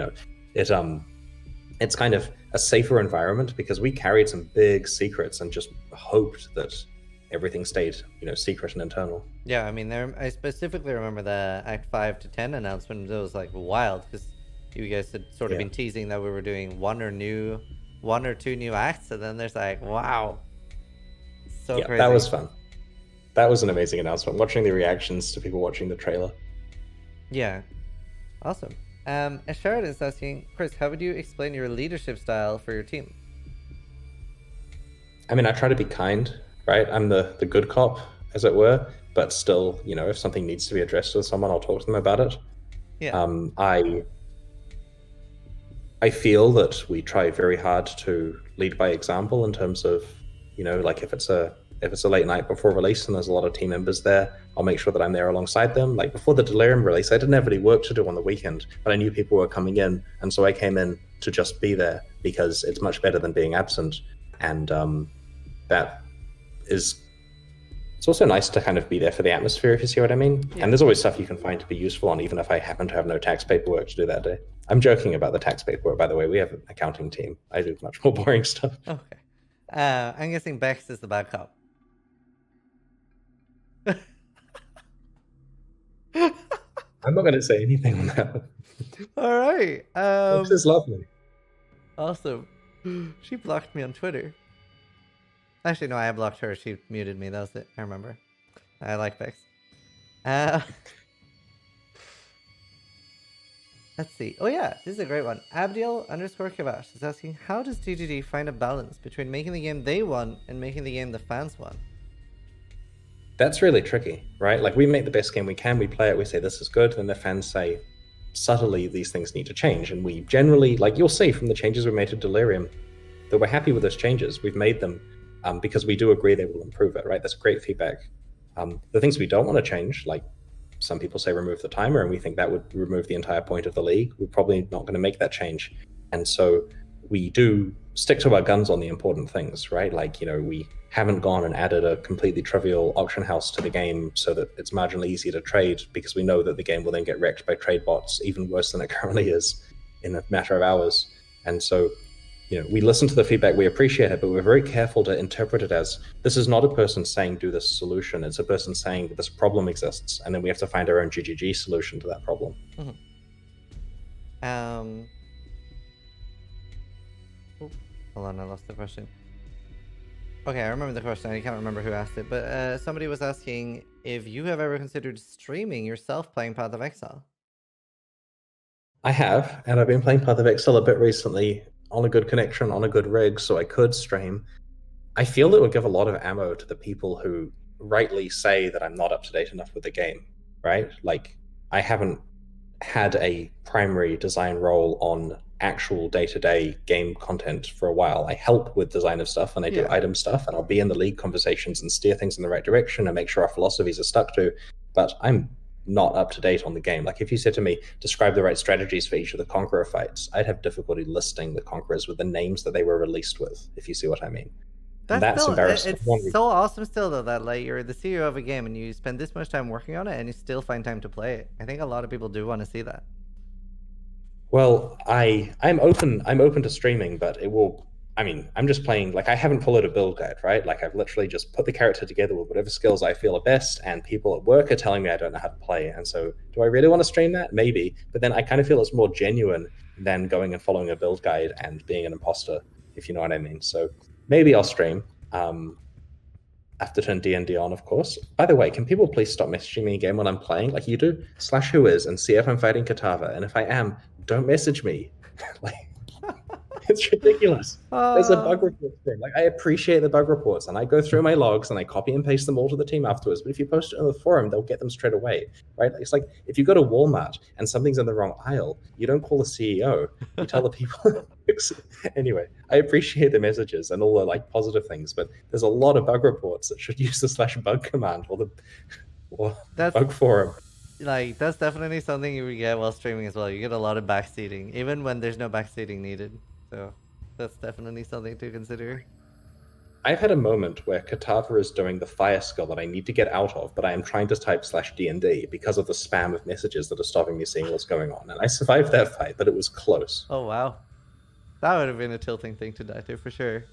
it's kind of a safer environment because we carried some big secrets and just hoped that everything stayed, secret and internal. Yeah, I specifically remember the Act 5 to 10 announcement. It was wild because you guys had sort of been teasing that we were doing one or two new acts, and then there's wow, so crazy. That was fun. That was an amazing announcement. Watching the reactions to people watching the trailer. Yeah, awesome. Sheridan is asking, Chris, how would you explain your leadership style for your team? I try to be kind, right? I'm the good cop, as it were, but still, if something needs to be addressed with someone, I'll talk to them about it. Yeah. I feel that we try very hard to lead by example in terms of, if it's a late night before release and there's a lot of team members there, I'll make sure that I'm there alongside them. Before the Delirium release, I didn't have any work to do on the weekend, but I knew people were coming in, and so I came in to just be there because it's much better than being absent. And it's also nice to kind of be there for the atmosphere, if you see what I mean. Yeah. And there's always stuff you can find to be useful on, even if I happen to have no tax paperwork to do that day. I'm joking about the tax paperwork, by the way. We have an accounting team. I do much more boring stuff. Okay. I'm guessing Bex is the bad cop. I'm not going to say anything on that. All right. Bex is lovely. Awesome. She blocked me on Twitter. Actually, no, I blocked her. She muted me. That was it. I remember. I like Bex. Let's see. Oh yeah, this is a great one. Abdiel_Kavash is asking, how does DGD find a balance between making the game they want and making the game the fans want? That's really tricky, right? We make the best game we can, we play it, we say this is good, then the fans say, subtly, these things need to change. And we generally, you'll see from the changes we made to Delirium, that we're happy with those changes. We've made them because we do agree they will improve it, right? That's great feedback. The things we don't want to change, some people say remove the timer, and we think that would remove the entire point of the league. We're probably not going to make that change. And so we do stick to our guns on the important things, right? We haven't gone and added a completely trivial auction house to the game so that it's marginally easy to trade, because we know that the game will then get wrecked by trade bots, even worse than it currently is, in a matter of hours. And so we listen to the feedback, we appreciate it, but we're very careful to interpret it as, this is not a person saying do this solution, it's a person saying that this problem exists, and then we have to find our own GGG solution to that problem. Mm-hmm. Hold on, I lost the question. Okay, I remember the question. I can't remember who asked it, but somebody was asking if you have ever considered streaming yourself playing Path of Exile. I have, and I've been playing Path of Exile a bit recently on a good connection, on a good rig, so I could stream. I feel it would give a lot of ammo to the people who rightly say that I'm not up to date enough with the game, right? Like, I haven't had a primary design role on actual day-to-day game content for a while. I help with design of stuff and I do item stuff, and I'll be in the league conversations and steer things in the right direction and make sure our philosophies are stuck to, but I'm not up to date on the game. Like, if you said to me, describe the right strategies for each of the Conqueror fights, I'd have difficulty listing the Conquerors with the names that they were released with, if you see what I mean. That's still, embarrassing. It's so awesome still, though, that like you're the CEO of a game and you spend this much time working on it and you still find time to play it. I think a lot of people do want to see that. Well, I'm open to streaming, but it will. I mean, I'm just playing. Like, I haven't followed a build guide, right? Like, I've literally just put the character together with whatever skills I feel are best, and people at work are telling me I don't know how to play. And so, do I really want to stream that? Maybe, but then I kind of feel it's more genuine than going and following a build guide and being an imposter, if you know what I mean. So maybe I'll stream. I have to turn D&D on, of course. By the way, can people please stop messaging me again when I'm playing, like you do? /whois and see if I'm fighting Katava. And if I am, don't message me. Like, it's ridiculous. There's a bug report thing. Like, I appreciate the bug reports, and I go through my logs and I copy and paste them all to the team afterwards. But if you post it on the forum, they'll get them straight away, right? It's like if you go to Walmart and something's in the wrong aisle, you don't call the CEO. You tell the people. Anyway, I appreciate the messages and all the like positive things, but there's a lot of bug reports that should use the /bug command or the bug forum. Like, that's definitely something you would get while streaming as well. You get a lot of backseating, even when there's no backseating needed. So that's definitely something to consider. I've had a moment where Katava is doing the fire skill that I need to get out of, but I am trying to type /D&D because of the spam of messages that are stopping me seeing what's going on. And I survived that fight, but it was close. Oh, wow. That would have been a tilting thing to die to, for sure.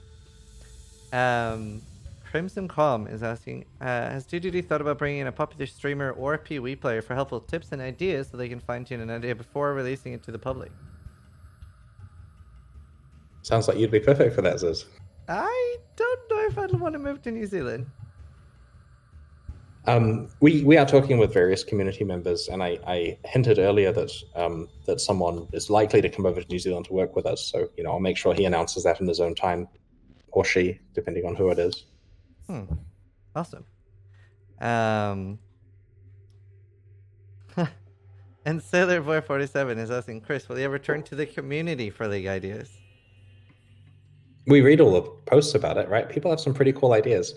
Crimson Calm is asking, has GDD thought about bringing in a popular streamer or a PoE player for helpful tips and ideas so they can fine-tune an idea before releasing it to the public? Sounds like you'd be perfect for that, Ziz. I don't know if I'd want to move to New Zealand. We are talking with various community members, and I hinted earlier that that someone is likely to come over to New Zealand to work with us. So, you know, I'll make sure he announces that in his own time, or she, depending on who it is. Awesome. And Sailor Boy 47 is asking, Chris, will you ever turn to the community for league ideas? We read all the posts about it, right? People have some pretty cool ideas.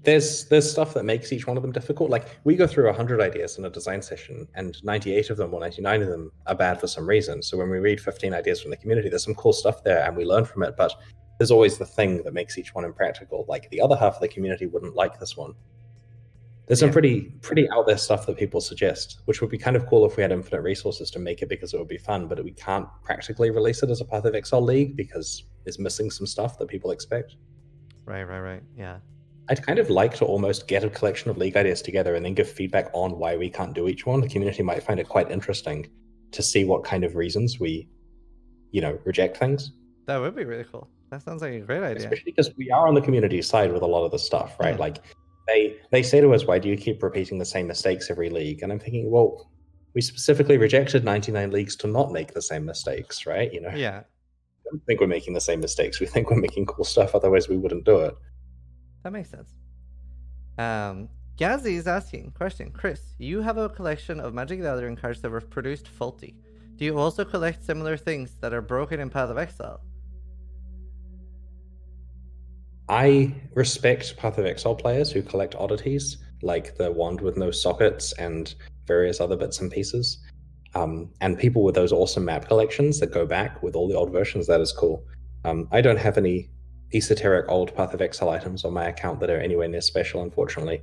There's stuff that makes each one of them difficult. Like, we go through 100 ideas in a design session, and 98 of them or 99 of them are bad for some reason. So when we read 15 ideas from the community, there's some cool stuff there and we learn from it, but there's always the thing that makes each one impractical. Like, the other half of the community wouldn't like this one. There's some pretty out there stuff that people suggest, which would be kind of cool if we had infinite resources to make it, because it would be fun, but we can't practically release it as a Path of Exile league because it's missing some stuff that people expect. Right. Yeah. I'd kind of like to almost get a collection of league ideas together and then give feedback on why we can't do each one. The community might find it quite interesting to see what kind of reasons we, reject things. That would be really cool. That sounds like a great idea. Especially because we are on the community side with a lot of the stuff, right? Like, they say to us, why do you keep repeating the same mistakes every league? And I'm thinking, well, we specifically rejected 99 leagues to not make the same mistakes, right? Yeah. I don't think we're making the same mistakes. We think we're making cool stuff, otherwise we wouldn't do it. That makes sense. Gazzy is asking, question, Chris, you have a collection of Magic the Gathering cards that were produced faulty. Do you also collect similar things that are broken in Path of Exile? I respect Path of Exile players who collect oddities, like the wand with no sockets and various other bits and pieces. And people with those awesome map collections that go back with all the old versions, that is cool. I don't have any esoteric old Path of Exile items on my account that are anywhere near special, unfortunately.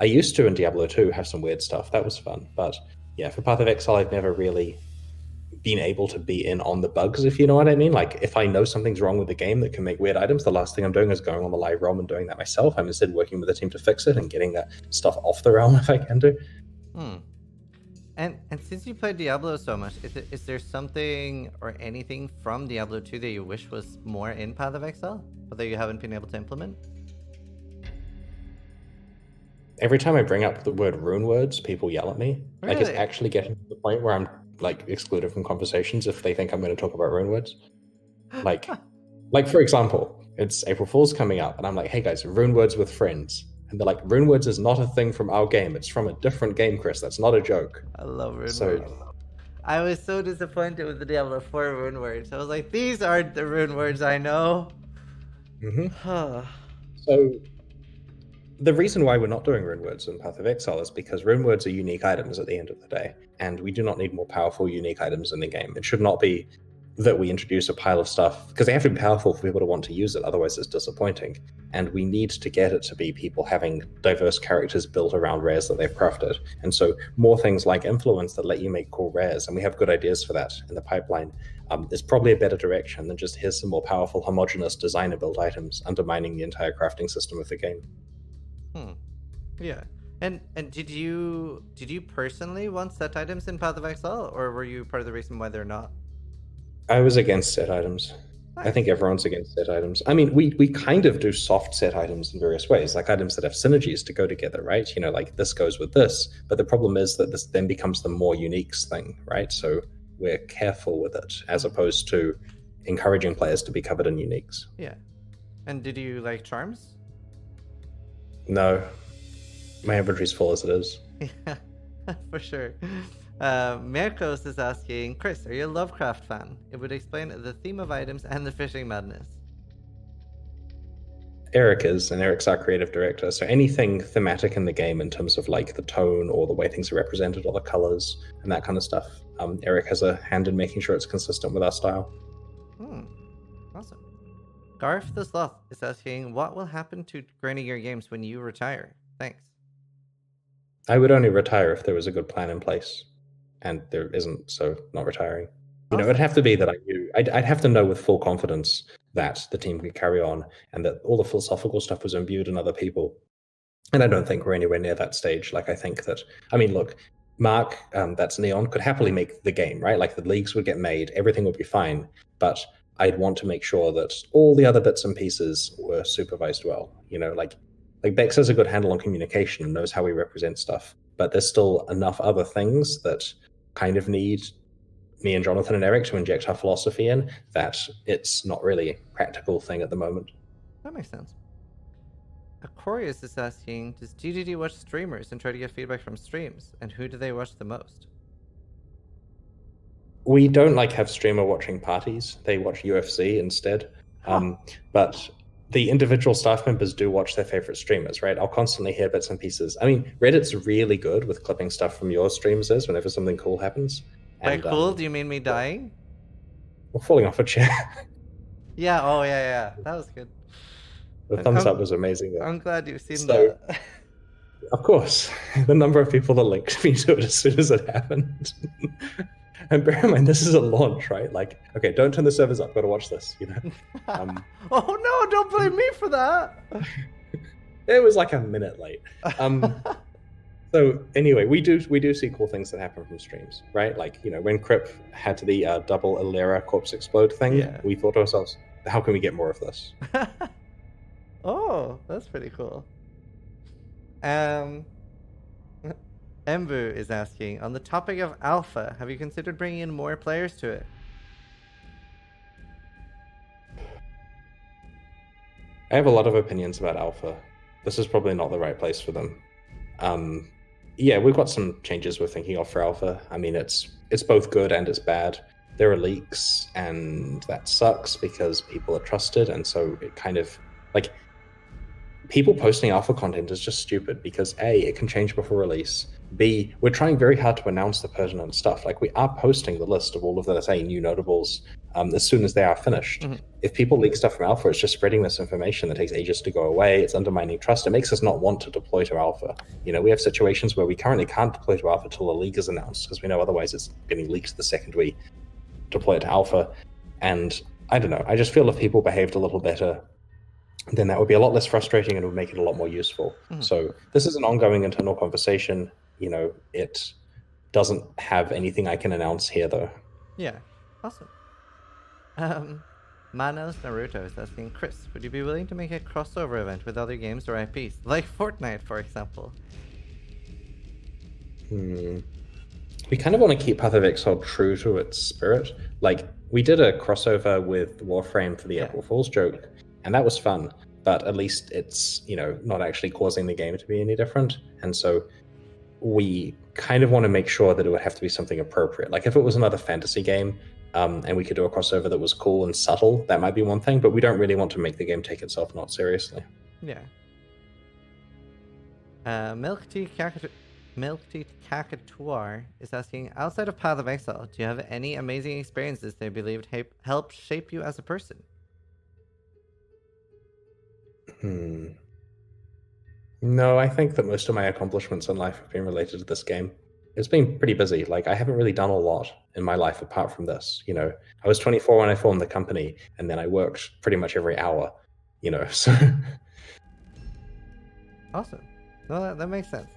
I used to in Diablo 2 have some weird stuff. That was fun. But yeah, for Path of Exile, I've never really been able to be in on the bugs, if you know what I mean. Like, if I know something's wrong with the game that can make weird items, the last thing I'm doing is going on the live realm and doing that myself. I'm instead working with the team to fix it and getting that stuff off the realm if I can do. And since you played Diablo so much, is there something or anything from Diablo 2 that you wish was more in Path of Exile, but that you haven't been able to implement? Every time I bring up the word rune words, people yell at me. Like, it's Really? actually getting to the point where I'm like excluded from conversations if they think I'm going to talk about rune words. Like for example, it's April Fool's coming up, and I'm like, hey guys, rune words with friends. And they're like, rune words is not a thing from our game. It's from a different game, Chris. That's not a joke. I love rune So words. I was so disappointed with the Diablo 4 rune words. I was like, these aren't the rune words I know. so the reason why we're not doing rune words in Path of Exile is because rune words are unique items at the end of the day, and we do not need more powerful unique items in the game. It should not be that we introduce a pile of stuff, because they have to be powerful for people to want to use it, otherwise it's disappointing. And we need to get it to be people having diverse characters built around rares that they've crafted. And so more things like influence that let you make cool rares, and we have good ideas for that in the pipeline, is probably a better direction than just here's some more powerful homogenous designer built items undermining the entire crafting system of the game. Yeah. And did you personally want set items in Path of Exile, or were you part of the reason why they're not? I was against set items. Nice. I think everyone's against set items. I mean, we kind of do soft set items in various ways, like items that have synergies to go together, right? You know, like this goes with this. But the problem is that this then becomes the more uniques thing, right? So we're careful with it as opposed to encouraging players to be covered in uniques. Yeah. And did you like charms? No. My inventory's full as it is. Yeah, for sure. Merkos is asking, Chris, are you a Lovecraft fan? It would explain the theme of items and the fishing madness. Eric is, and Eric's our creative director. So anything thematic in the game in terms of like the tone or the way things are represented or the colors and that kind of stuff, Eric has a hand in making sure it's consistent with our style. Awesome. Garth the Sloth is asking, what will happen to grinding your games when you retire? Thanks. I would only retire if there was a good plan in place, and there isn't, so not retiring. You know, it'd have to be that I knew. I'd have to know with full confidence that the team could carry on and that all the philosophical stuff was imbued in other people. And I don't think we're anywhere near that stage. Like, I think that, I mean, look, Mark, that's Neon, could happily make the game, right? Like, the leagues would get made, everything would be fine, but I'd want to make sure that all the other bits and pieces were supervised well. You know, like Bex has a good handle on communication and knows how we represent stuff, but there's still enough other things that kind of need me and Jonathan and Eric to inject our philosophy in that it's not really a practical thing at the moment. That makes sense. Aquarius is asking, does GGD watch streamers and try to get feedback from streams? And who do they watch the most? We don't have streamer watching parties. They watch UFC instead. But the individual staff members do watch their favorite streamers, right? I'll constantly hear bits and pieces. I mean, Reddit's really good with clipping stuff from your streams whenever something cool happens. By cool, do you mean me dying? Or falling off a chair. Yeah, oh yeah. That was good. The thumbs up was amazing. Though. I'm glad you've seen that. Of course. The number of people that linked me to it as soon as it happened. And bear in mind, this is a launch, right? Like, okay, don't turn the servers up. Gotta watch this, you know? Oh no, don't blame me for that. It was like a minute late. So anyway, we do see cool things that happen from streams, right? Like, you know, when Crip had the double Ilera corpse explode thing, we thought to ourselves, how can we get more of this? Oh, that's pretty cool. Embu is asking, on the topic of alpha, have you considered bringing in more players to it? I have a lot of opinions about alpha. This is probably not the right place for them. Yeah, we've got some changes we're thinking of for alpha. I mean, it's both good and it's bad. There are leaks, and that sucks because people are trusted, and so it kind of like people posting alpha content is just stupid because A, it can change before release. B, we're trying very hard to announce the pertinent stuff. Like, we are posting the list of all of the, say, new notables as soon as they are finished. Mm-hmm. If people leak stuff from alpha, it's just spreading misinformation that takes ages to go away. It's undermining trust. It makes us not want to deploy to alpha. You know, we have situations where we currently can't deploy to alpha till the leak is announced because we know otherwise it's getting leaked the second we deploy it to alpha. And I don't know, I just feel if people behaved a little better, then that would be a lot less frustrating and it would make it a lot more useful. Mm-hmm. So this is an ongoing internal conversation. You know, doesn't have anything I can announce here, though. Yeah, awesome. Manos Naruto is asking, Chris, would you be willing to make a crossover event with other games or IPs, like Fortnite, for example? We kind of want to keep Path of Exile true to its spirit. Like, we did a crossover with Warframe for the April Fool's joke, and that was fun, but at least it's, not actually causing the game to be any different. And so we kind of want to make sure that it would have to be something appropriate. Like, if it was another fantasy game, and we could do a crossover that was cool and subtle, that might be one thing, but we don't really want to make the game take itself not seriously. Yeah. Milk Tea Cacatuar is asking, outside of Path of Exile, do you have any amazing experiences they believed helped shape you as a person? No, I think that most of my accomplishments in life have been related to this game. It's been pretty busy. Like, I haven't really done a lot in my life apart from this. I was 24 when I formed the company, and then I worked pretty much every hour, so. Awesome. No, that makes sense.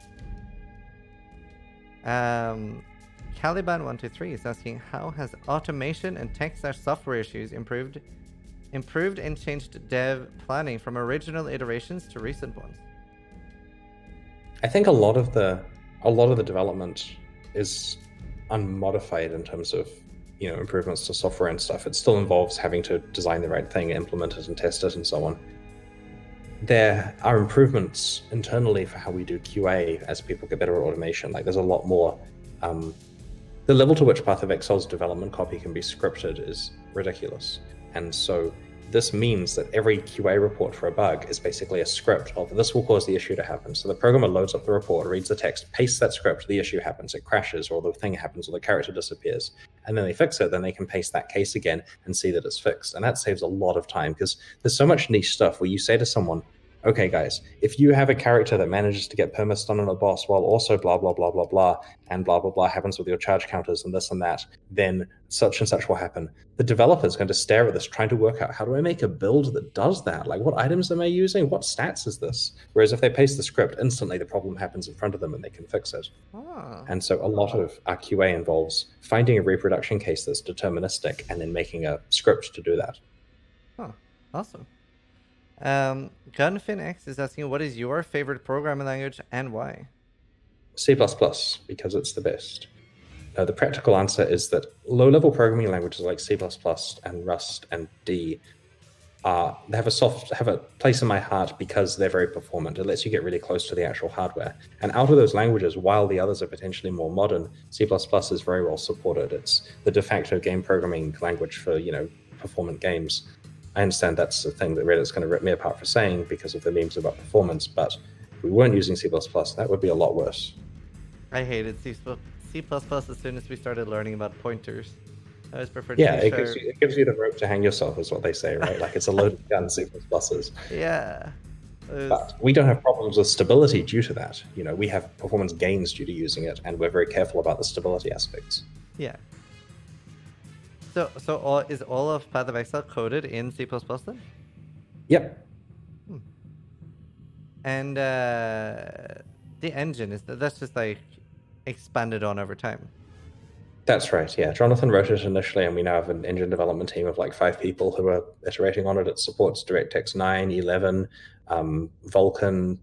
Caliban123 is asking, how has automation and tech/software issues improved and changed dev planning from original iterations to recent ones? I think a lot of the development is unmodified in terms of improvements to software and stuff. It still involves having to design the right thing, implement it, and test it, and so on. There are improvements internally for how we do QA as people get better at automation. Like, there's a lot more. The level to which Path of Exile's development copy can be scripted is ridiculous. And so this means that every QA report for a bug is basically a script of this will cause the issue to happen. So the programmer loads up the report, reads the text, pastes that script, the issue happens, it crashes, or the thing happens, or the character disappears. And then they fix it, then they can paste that case again and see that it's fixed. And that saves a lot of time, because there's so much niche stuff where you say to someone, okay, guys, if you have a character that manages to get perma-stun on a boss while also blah, blah, blah, blah, blah, and blah, blah, blah happens with your charge counters and this and that, then such and such will happen. The developer's going to stare at this, trying to work out, how do I make a build that does that? Like, what items am I using? What stats is this? Whereas if they paste the script, instantly the problem happens in front of them and they can fix it. And so a lot of our QA involves finding a reproduction case that's deterministic and then making a script to do that. Awesome. GunfinX is asking, what is your favorite programming language and why? C++, because it's the best. The practical answer is that low-level programming languages like C++ and Rust and D they have a place in my heart because they're very performant. It lets you get really close to the actual hardware. And out of those languages, while the others are potentially more modern, C++ is very well supported. It's the de facto game programming language for performant games. I understand that's the thing that Reddit's going to rip me apart for saying because of the memes about performance, but if we weren't using C++, that would be a lot worse. I hated C++ as soon as we started learning about pointers. I always preferred it gives you the rope to hang yourself, is what they say, right? Like, it's a loaded gun, C++. Yeah. But we don't have problems with stability due to that. We have performance gains due to using it, and we're very careful about the stability aspects. Yeah. So is all of Path of Exile coded in C++ then? Yep. And the engine, that's just like expanded on over time? That's right, yeah. Jonathan wrote it initially, and we now have an engine development team of like 5 people who are iterating on it. It supports DirectX 9, 11, Vulkan,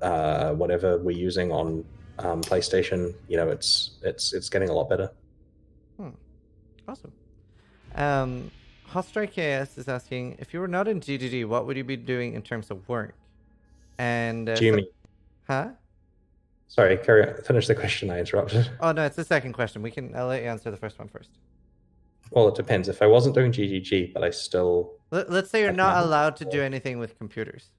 whatever we're using on PlayStation. It's getting a lot better. Awesome. Hotstrike KS is asking, if you were not in GGG, what would you be doing in terms of work? And Jimmy. Huh? Sorry, carry on. Finish the question. I interrupted. Oh no, it's the second question. I'll let you answer the first one first. Well, it depends. If I wasn't doing GGG, but I still... Let's say you're not allowed to do anything with computers.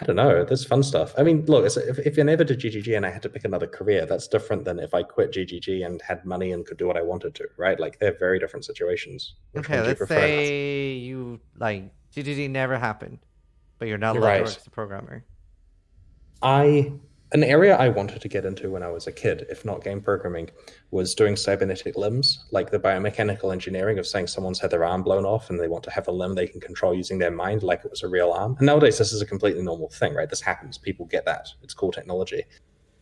I don't know. There's fun stuff. I mean, look, if you never did GGG and I had to pick another career, that's different than if I quit GGG and had money and could do what I wanted to, right? Like, they're very different situations. Okay, let's say you, like, GGG never happened, but you're not allowed to work as a programmer. An area I wanted to get into when I was a kid, if not game programming, was doing cybernetic limbs, like the biomechanical engineering of saying someone's had their arm blown off and they want to have a limb they can control using their mind like it was a real arm. And nowadays, this is a completely normal thing, right? This happens. People get that. It's cool technology.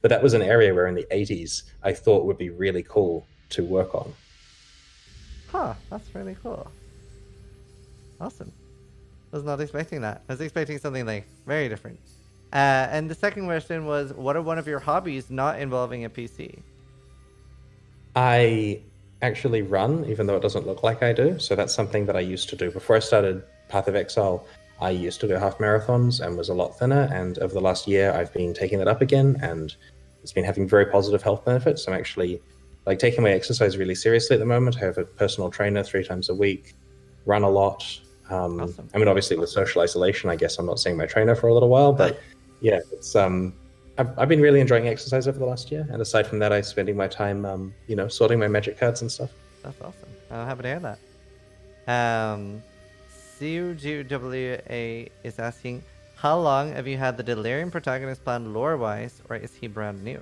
But that was an area where in the 80s I thought would be really cool to work on. Huh, that's really cool. Awesome. Was not expecting that. I was expecting something like very different. And the second question was, what are one of your hobbies not involving a PC? I actually run, even though it doesn't look like I do. So that's something that I used to do. Before I started Path of Exile, I used to do half marathons and was a lot thinner. And over the last year, I've been taking that up again, and it's been having very positive health benefits. I'm actually like taking my exercise really seriously at the moment. I have a personal trainer 3 times a week, run a lot. Awesome. I mean, obviously with social isolation, I guess I'm not seeing my trainer for a little while, but yeah, it's I've been really enjoying exercise over the last year, and aside from that, I'm spending my time, sorting my magic cards and stuff. That's awesome. I'm happy to hear that. CUGWA is asking, how long have you had the Delirium protagonist planned lore-wise, or is he brand new?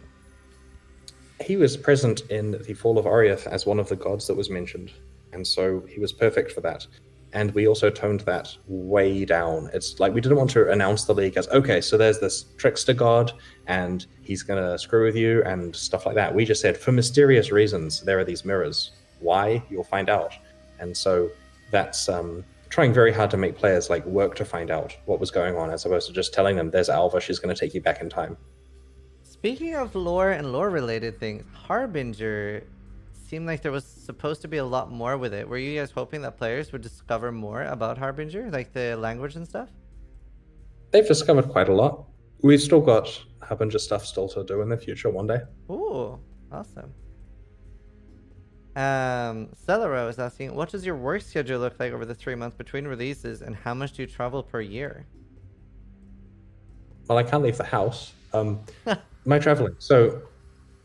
He was present in the Fall of Oriath as one of the gods that was mentioned, and so he was perfect for that. And we also toned that way down. It's like we didn't want to announce the league as, okay, so there's this trickster god and he's going to screw with you and stuff like that. We just said, for mysterious reasons, there are these mirrors. Why? You'll find out. And so that's trying very hard to make players like work to find out what was going on, as opposed to just telling them, there's Alva, she's going to take you back in time. Speaking of lore and lore-related things, Harbinger seemed like there was supposed to be a lot more with it. Were you guys hoping that players would discover more about Harbinger, like the language and stuff? They've discovered quite a lot. We've still got Harbinger stuff still to do in the future one day. Ooh, awesome. Celero is asking, what does your work schedule look like over the 3 months between releases, and how much do you travel per year? Well, I can't leave the house. My traveling. So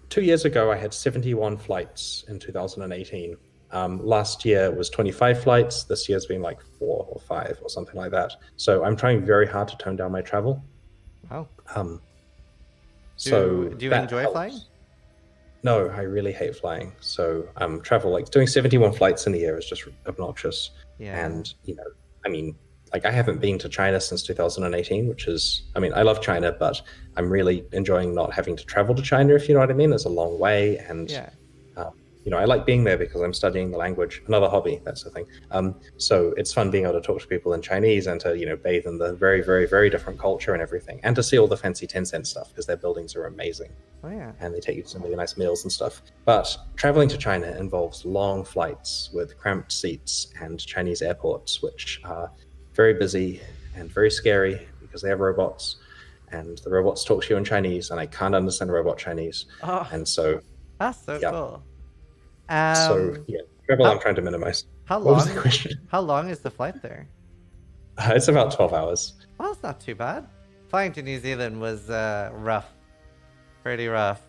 2 years ago, I had 71 flights in 2018. Last year was 25 flights. This year's been like 4 or 5 or something like that. So I'm trying very hard to tone down my travel. Wow. Do you enjoy flying? No, I really hate flying. So travel, like doing 71 flights in a year is just obnoxious. Yeah. And, I mean, like I haven't been to China since 2018, which is, I mean, I love China, but I'm really enjoying not having to travel to China, if you know what I mean. It's a long way. And, yeah. I like being there because I'm studying the language, another hobby, that's the thing. So it's fun being able to talk to people in Chinese and to, bathe in the very, very, very different culture and everything. And to see all the fancy Tencent stuff because their buildings are amazing. Oh, yeah. And they take you to some really nice meals and stuff. But traveling to China involves long flights with cramped seats and Chinese airports, which are very busy and very scary because they have robots, and the robots talk to you in Chinese, and I can't understand robot Chinese. Oh, and so that's so cool. Travel I'm trying to minimize. What was the question? How long is the flight there? It's about 12 hours. Well, that's not too bad. Flying to New Zealand was rough. Pretty rough.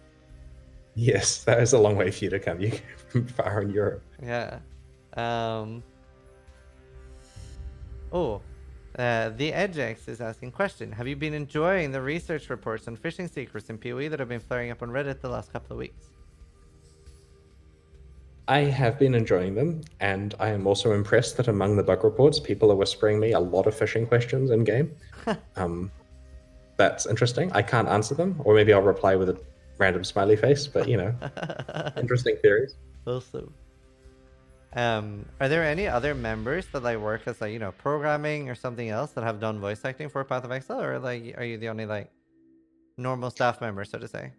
Yes, that is a long way for you to come. You came from far in Europe. Yeah. The Edgex is asking question. Have you been enjoying the research reports on phishing secrets in PoE that have been flaring up on Reddit the last couple of weeks? I have been enjoying them, and I am also impressed that among the bug reports, people are whispering me a lot of phishing questions in game. That's interesting. I can't answer them, or maybe I'll reply with a random smiley face, but interesting theories. Awesome. Are there any other members that work as programming or something else that have done voice acting for Path of Exile, or are you the only normal staff member, so to say?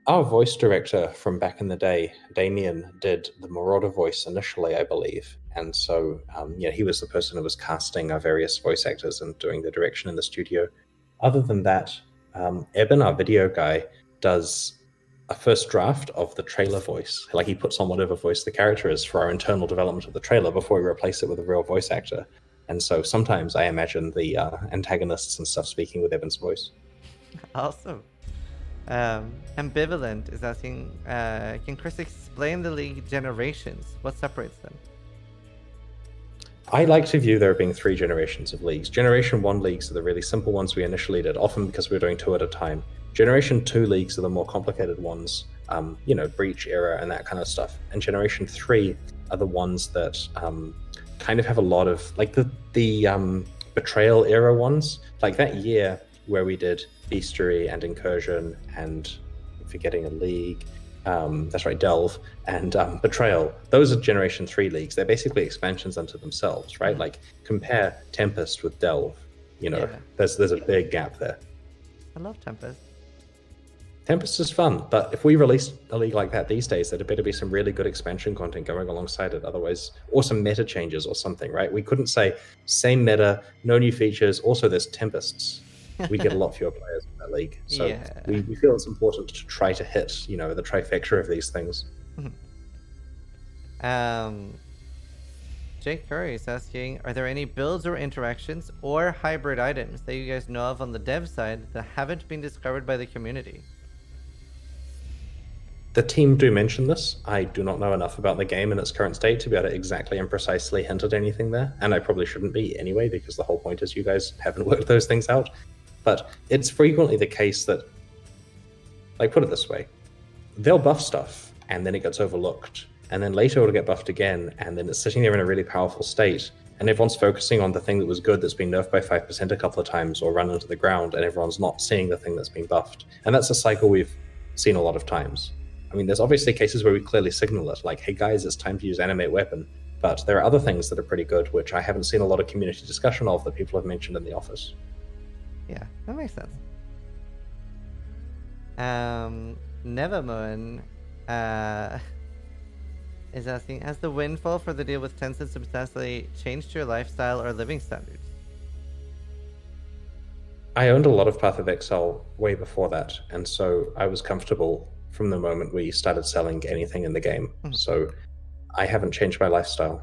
Our voice director from back in the day, Damien, did the Marauder voice initially, I believe. And so, he was the person who was casting our various voice actors and doing the direction in the studio. Other than that, Eben, our video guy, does a first draft of the trailer voice. He puts on whatever voice the character is for our internal development of the trailer before we replace it with a real voice actor. And so sometimes I imagine the antagonists and stuff speaking with Eben's voice. Awesome. Ambivalent is asking, can Chris explain the league generations? What separates them? I like to view there being 3 generations of leagues. Generation 1 leagues are the really simple ones we initially did, often because we were doing 2 at a time. Generation 2 leagues are the more complicated ones, Breach era and that kind of stuff. And Generation 3 are the ones that kind of have a lot of, the Betrayal era ones. Like that year where we did Bestiary and Incursion and forgetting a league. That's right, Delve and Betrayal. Those are Generation 3 leagues. They're basically expansions unto themselves, right? Like, compare Tempest with Delve. There's a big gap there. I love Tempest. Tempest is fun, but if we release a league like that these days, there'd better be some really good expansion content going alongside it. Otherwise, or some meta changes or something, right? We couldn't say same meta, no new features. Also, there's Tempests. We get a lot fewer players in that league, so we feel it's important to try to hit, the trifecta of these things. Jake Curry is asking, are there any builds or interactions or hybrid items that you guys know of on the dev side that haven't been discovered by the community? The team do mention this. I do not know enough about the game in its current state to be able to exactly and precisely hint at anything there, and I probably shouldn't be anyway, because the whole point is you guys haven't worked those things out. But it's frequently the case that, like, put it this way, they'll buff stuff, and then it gets overlooked, and then later it'll get buffed again, and then it's sitting there in a really powerful state, and everyone's focusing on the thing that was good that's been nerfed by 5% a couple of times or run into the ground, and everyone's not seeing the thing that's been buffed. And that's a cycle we've seen a lot of times. I mean, there's obviously cases where we clearly signal it, like, hey guys, it's time to use animate weapon. But there are other things that are pretty good, which I haven't seen a lot of community discussion of that people have mentioned in the office. Yeah, that makes sense. Nevermoon is asking, has the windfall for the deal with Tencent substantially changed your lifestyle or living standards? I owned a lot of Path of Exile way before that, and so I was comfortable from the moment we started selling anything in the game. So I haven't changed my lifestyle.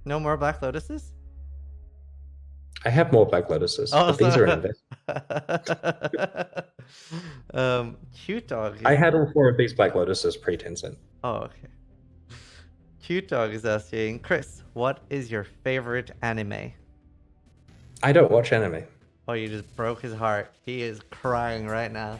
No more Black Lotuses? I have more Black Lotuses, but these are an investment. Cute Dog. I had all 4 of these Black Lotuses pre-Tencent. Oh, okay. Cute Dog is asking, Chris, what is your favorite anime? I don't watch anime. Oh, you just broke his heart. He is crying right now.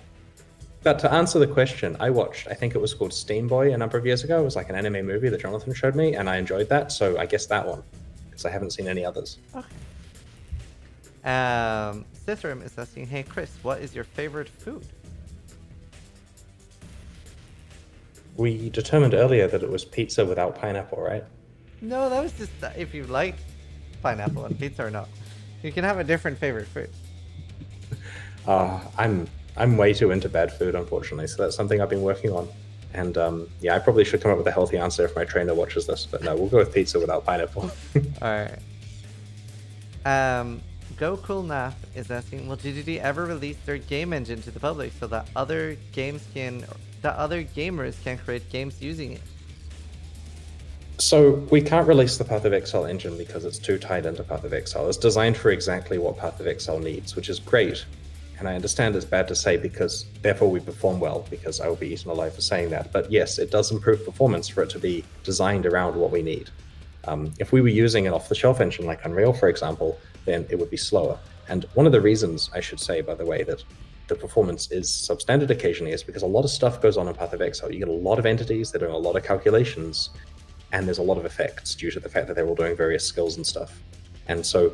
But to answer the question, I think it was called Steam Boy a number of years ago. It was like an anime movie that Jonathan showed me, and I enjoyed that, so I guess that one, because I haven't seen any others. Okay. Zizaran is asking, hey Chris, what is your favorite food? We determined earlier that it was pizza without pineapple, right? No, that was just if you liked pineapple on pizza or not. You can have a different favorite food. I'm way too into bad food, unfortunately, so that's something I've been working on. And I probably should come up with a healthy answer if my trainer watches this, but no, we'll go with pizza without pineapple. Alright. Go Cool Nap is asking, will GDD ever release their game engine to the public so that other gamers can create games using it? So we can't release the Path of Exile engine because it's too tied into Path of Exile. It's designed for exactly what Path of Exile needs, which is great. And I understand it's bad to say because therefore we perform well, because I will be eaten alive for saying that. But yes, it does improve performance for it to be designed around what we need. If we were using an off-the-shelf engine like Unreal, for example, then it would be slower. And one of the reasons, I should say, by the way, that the performance is substandard occasionally is because a lot of stuff goes on in Path of Exile. You get a lot of entities, they're doing a lot of calculations, and there's a lot of effects due to the fact that they're all doing various skills and stuff. And so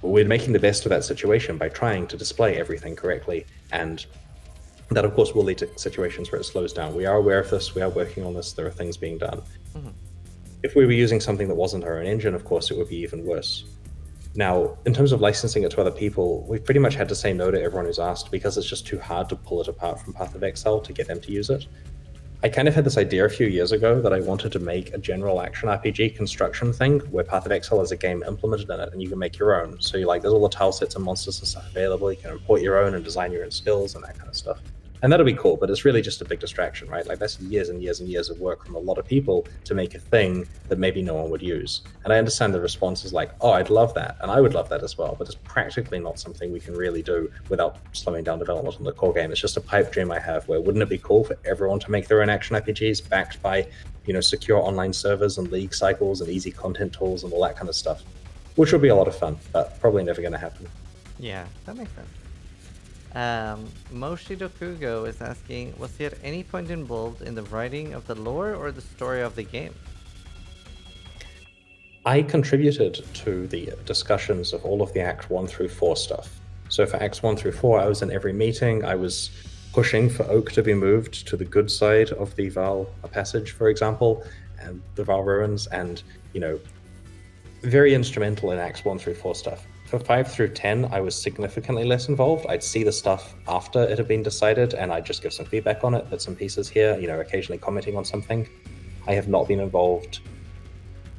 we're making the best of that situation by trying to display everything correctly, and that of course will lead to situations where it slows down. We are aware of this, we are working on this, there are things being done. If we were using something that wasn't our own engine, of course it would be even worse. Now, in terms of licensing it to other people, we've pretty much had to say no to everyone who's asked because it's just too hard to pull it apart from Path of Exile to get them to use it. I kind of had this idea a few years ago that I wanted to make a general action RPG construction thing where Path of Exile is a game implemented in it and you can make your own. So there's all the tile sets and monsters and stuff available. You can import your own and design your own skills and that kind of stuff. And that'll be cool, but it's really just a big distraction, right? Like that's years and years and years of work from a lot of people to make a thing that maybe no one would use. And I understand the response is like, oh, I'd love that. And I would love that as well, but it's practically not something we can really do without slowing down development on the core game. It's just a pipe dream I have where wouldn't it be cool for everyone to make their own action RPGs backed by, secure online servers and league cycles and easy content tools and all that kind of stuff, which would be a lot of fun, but probably never going to happen. Yeah, that makes sense. Moshi Dokugo is asking, was he at any point involved in the writing of the lore or the story of the game? I contributed to the discussions of all of the Act 1 through 4 stuff. So for Acts 1 through 4, I was in every meeting. I was pushing for Oak to be moved to the good side of the Val passage, for example, and the Val ruins, and very instrumental in Acts 1 through 4 stuff. For 5 through 10, I was significantly less involved. I'd see the stuff after it had been decided, and I'd just give some feedback on it, bits and pieces here, occasionally commenting on something. I have not been involved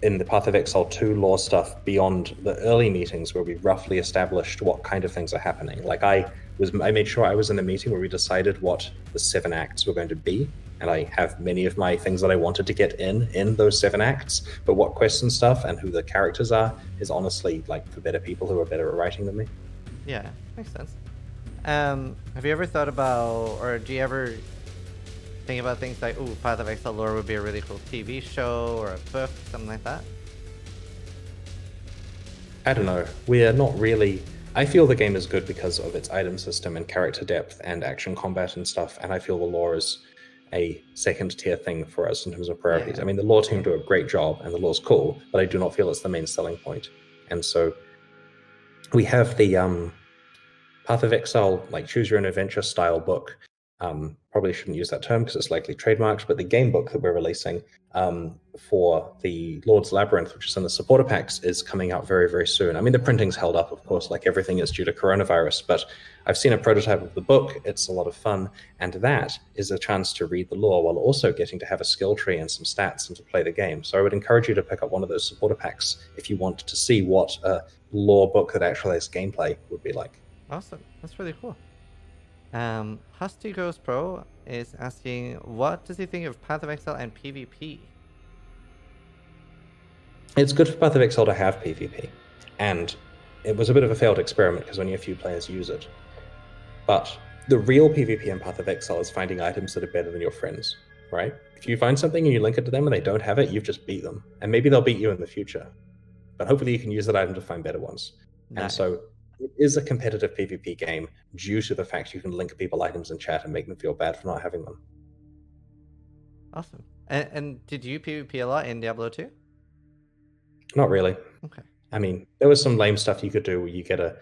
in the Path of Exile 2 lore stuff beyond the early meetings where we roughly established what kind of things are happening. Like I made sure I was in the meeting where we decided what the 7 acts were going to be, and I have many of my things that I wanted to get in those 7 acts, but what quests and stuff and who the characters are is honestly for better people who are better at writing than me. Yeah, makes sense. Have you ever thought about, or do you ever think about things like, ooh, Path of Exile lore would be a really cool TV show or a book, something like that? I don't know. We are not really... I feel the game is good because of its item system and character depth and action combat and stuff, and I feel the lore is a second tier thing for us in terms of priorities. Yeah. I mean, the lore team do a great job and the lore's cool, but I do not feel it's the main selling point. And so we have the Path of Exile, choose your own adventure style book. Probably shouldn't use that term because it's likely trademarked, but the game book that we're releasing for the Lord's Labyrinth, which is in the supporter packs, is coming out very, very soon. I mean, the printing's held up, of course, like everything is due to coronavirus, but I've seen a prototype of the book. It's a lot of fun, and that is a chance to read the lore while also getting to have a skill tree and some stats and to play the game. So I would encourage you to pick up one of those supporter packs if you want to see what a lore book that actually has gameplay would be like. Awesome. That's really cool. Husty Ghost Pro is asking, what does he think of Path of Exile and PvP? It's good for Path of Exile to have PvP, and it was a bit of a failed experiment because only a few players use it. But the real PvP in Path of Exile is finding items that are better than your friends, right? If you find something and you link it to them and they don't have it, you've just beat them. And maybe they'll beat you in the future. But hopefully you can use that item to find better ones. Nice. And so it is a competitive PvP game due to the fact you can link people items in chat and make them feel bad for not having them. Awesome. And did you PvP a lot in Diablo 2? Not really. Okay. I mean, there was some lame stuff you could do where you get a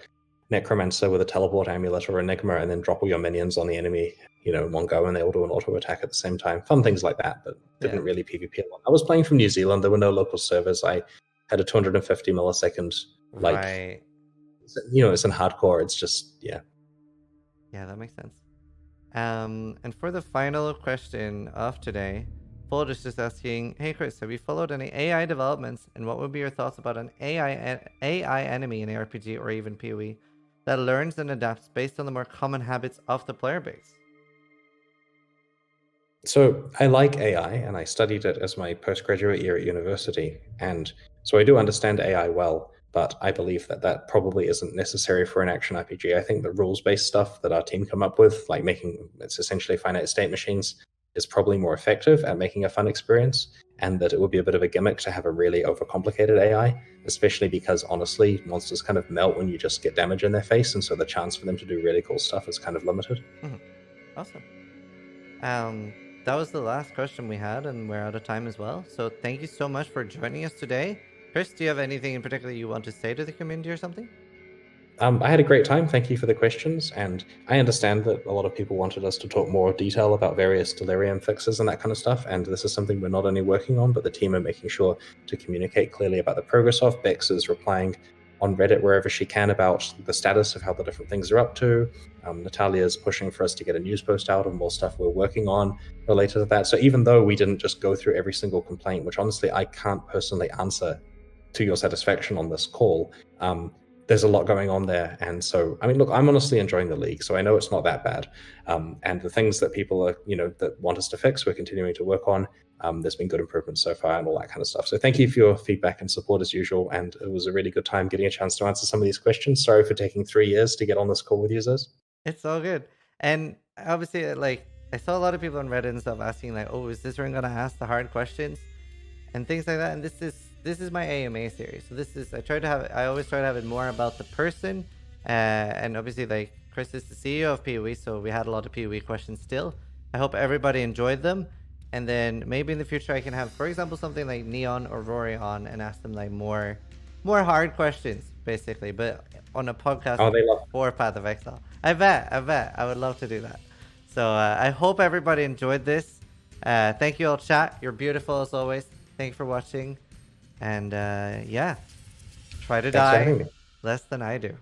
Necromancer with a teleport amulet or Enigma and then drop all your minions on the enemy, in one go, and they all do an auto attack at the same time. Fun things like that, but didn't really PvP a lot. I was playing from New Zealand. There were no local servers. I had a 250 millisecond, right. It's in hardcore. It's just, yeah. Yeah, that makes sense. And for the final question of today, Fold is just asking, hey Chris, have you followed any AI developments, and what would be your thoughts about an AI enemy in ARPG or even PoE that learns and adapts based on the more common habits of the player base? So I like AI, and I studied it as my postgraduate year at university, and so I do understand AI well, but I believe that probably isn't necessary for an action RPG. I think the rules-based stuff that our team come up with, like it's essentially finite state machines, is probably more effective at making a fun experience, and that it would be a bit of a gimmick to have a really overcomplicated AI, especially because, honestly, monsters kind of melt when you just get damage in their face, and so the chance for them to do really cool stuff is kind of limited. Mm-hmm. Awesome. That was the last question we had, and we're out of time as well. So thank you so much for joining us today. Chris, do you have anything in particular you want to say to the community or something? I had a great time. Thank you for the questions. And I understand that a lot of people wanted us to talk more detail about various Delirium fixes and that kind of stuff. And this is something we're not only working on, but the team are making sure to communicate clearly about the progress of. VEX is replying on Reddit wherever she can about the status of how the different things are up to. Natalia's pushing for us to get a news post out of more stuff we're working on related to that. So even though we didn't just go through every single complaint, which honestly I can't personally answer to your satisfaction on this call, there's a lot going on there. And so, I mean, look, I'm honestly enjoying the league, so I know it's not that bad. And the things that people are, that want us to fix, we're continuing to work on. There's been good improvements so far and all that kind of stuff. So thank you for your feedback and support as usual. And it was a really good time getting a chance to answer some of these questions. Sorry for taking 3 years to get on this call with users. It's all good. And obviously, I saw a lot of people on Reddit and stuff asking oh, is Zizaran going to ask the hard questions and things like that? And this is my AMA series. So I always try to have it more about the person. And obviously, Chris is the CEO of PoE, so we had a lot of PoE questions still. I hope everybody enjoyed them. And then maybe in the future I can have, for example, something like Neon or Rory on and ask them more hard questions, basically, but on a podcast they love for Path of Exile. I bet. I would love to do that. So I hope everybody enjoyed this. Thank you all, chat. You're beautiful as always. Thank you for watching. And yeah, try to Thanks for having die me. less than I do.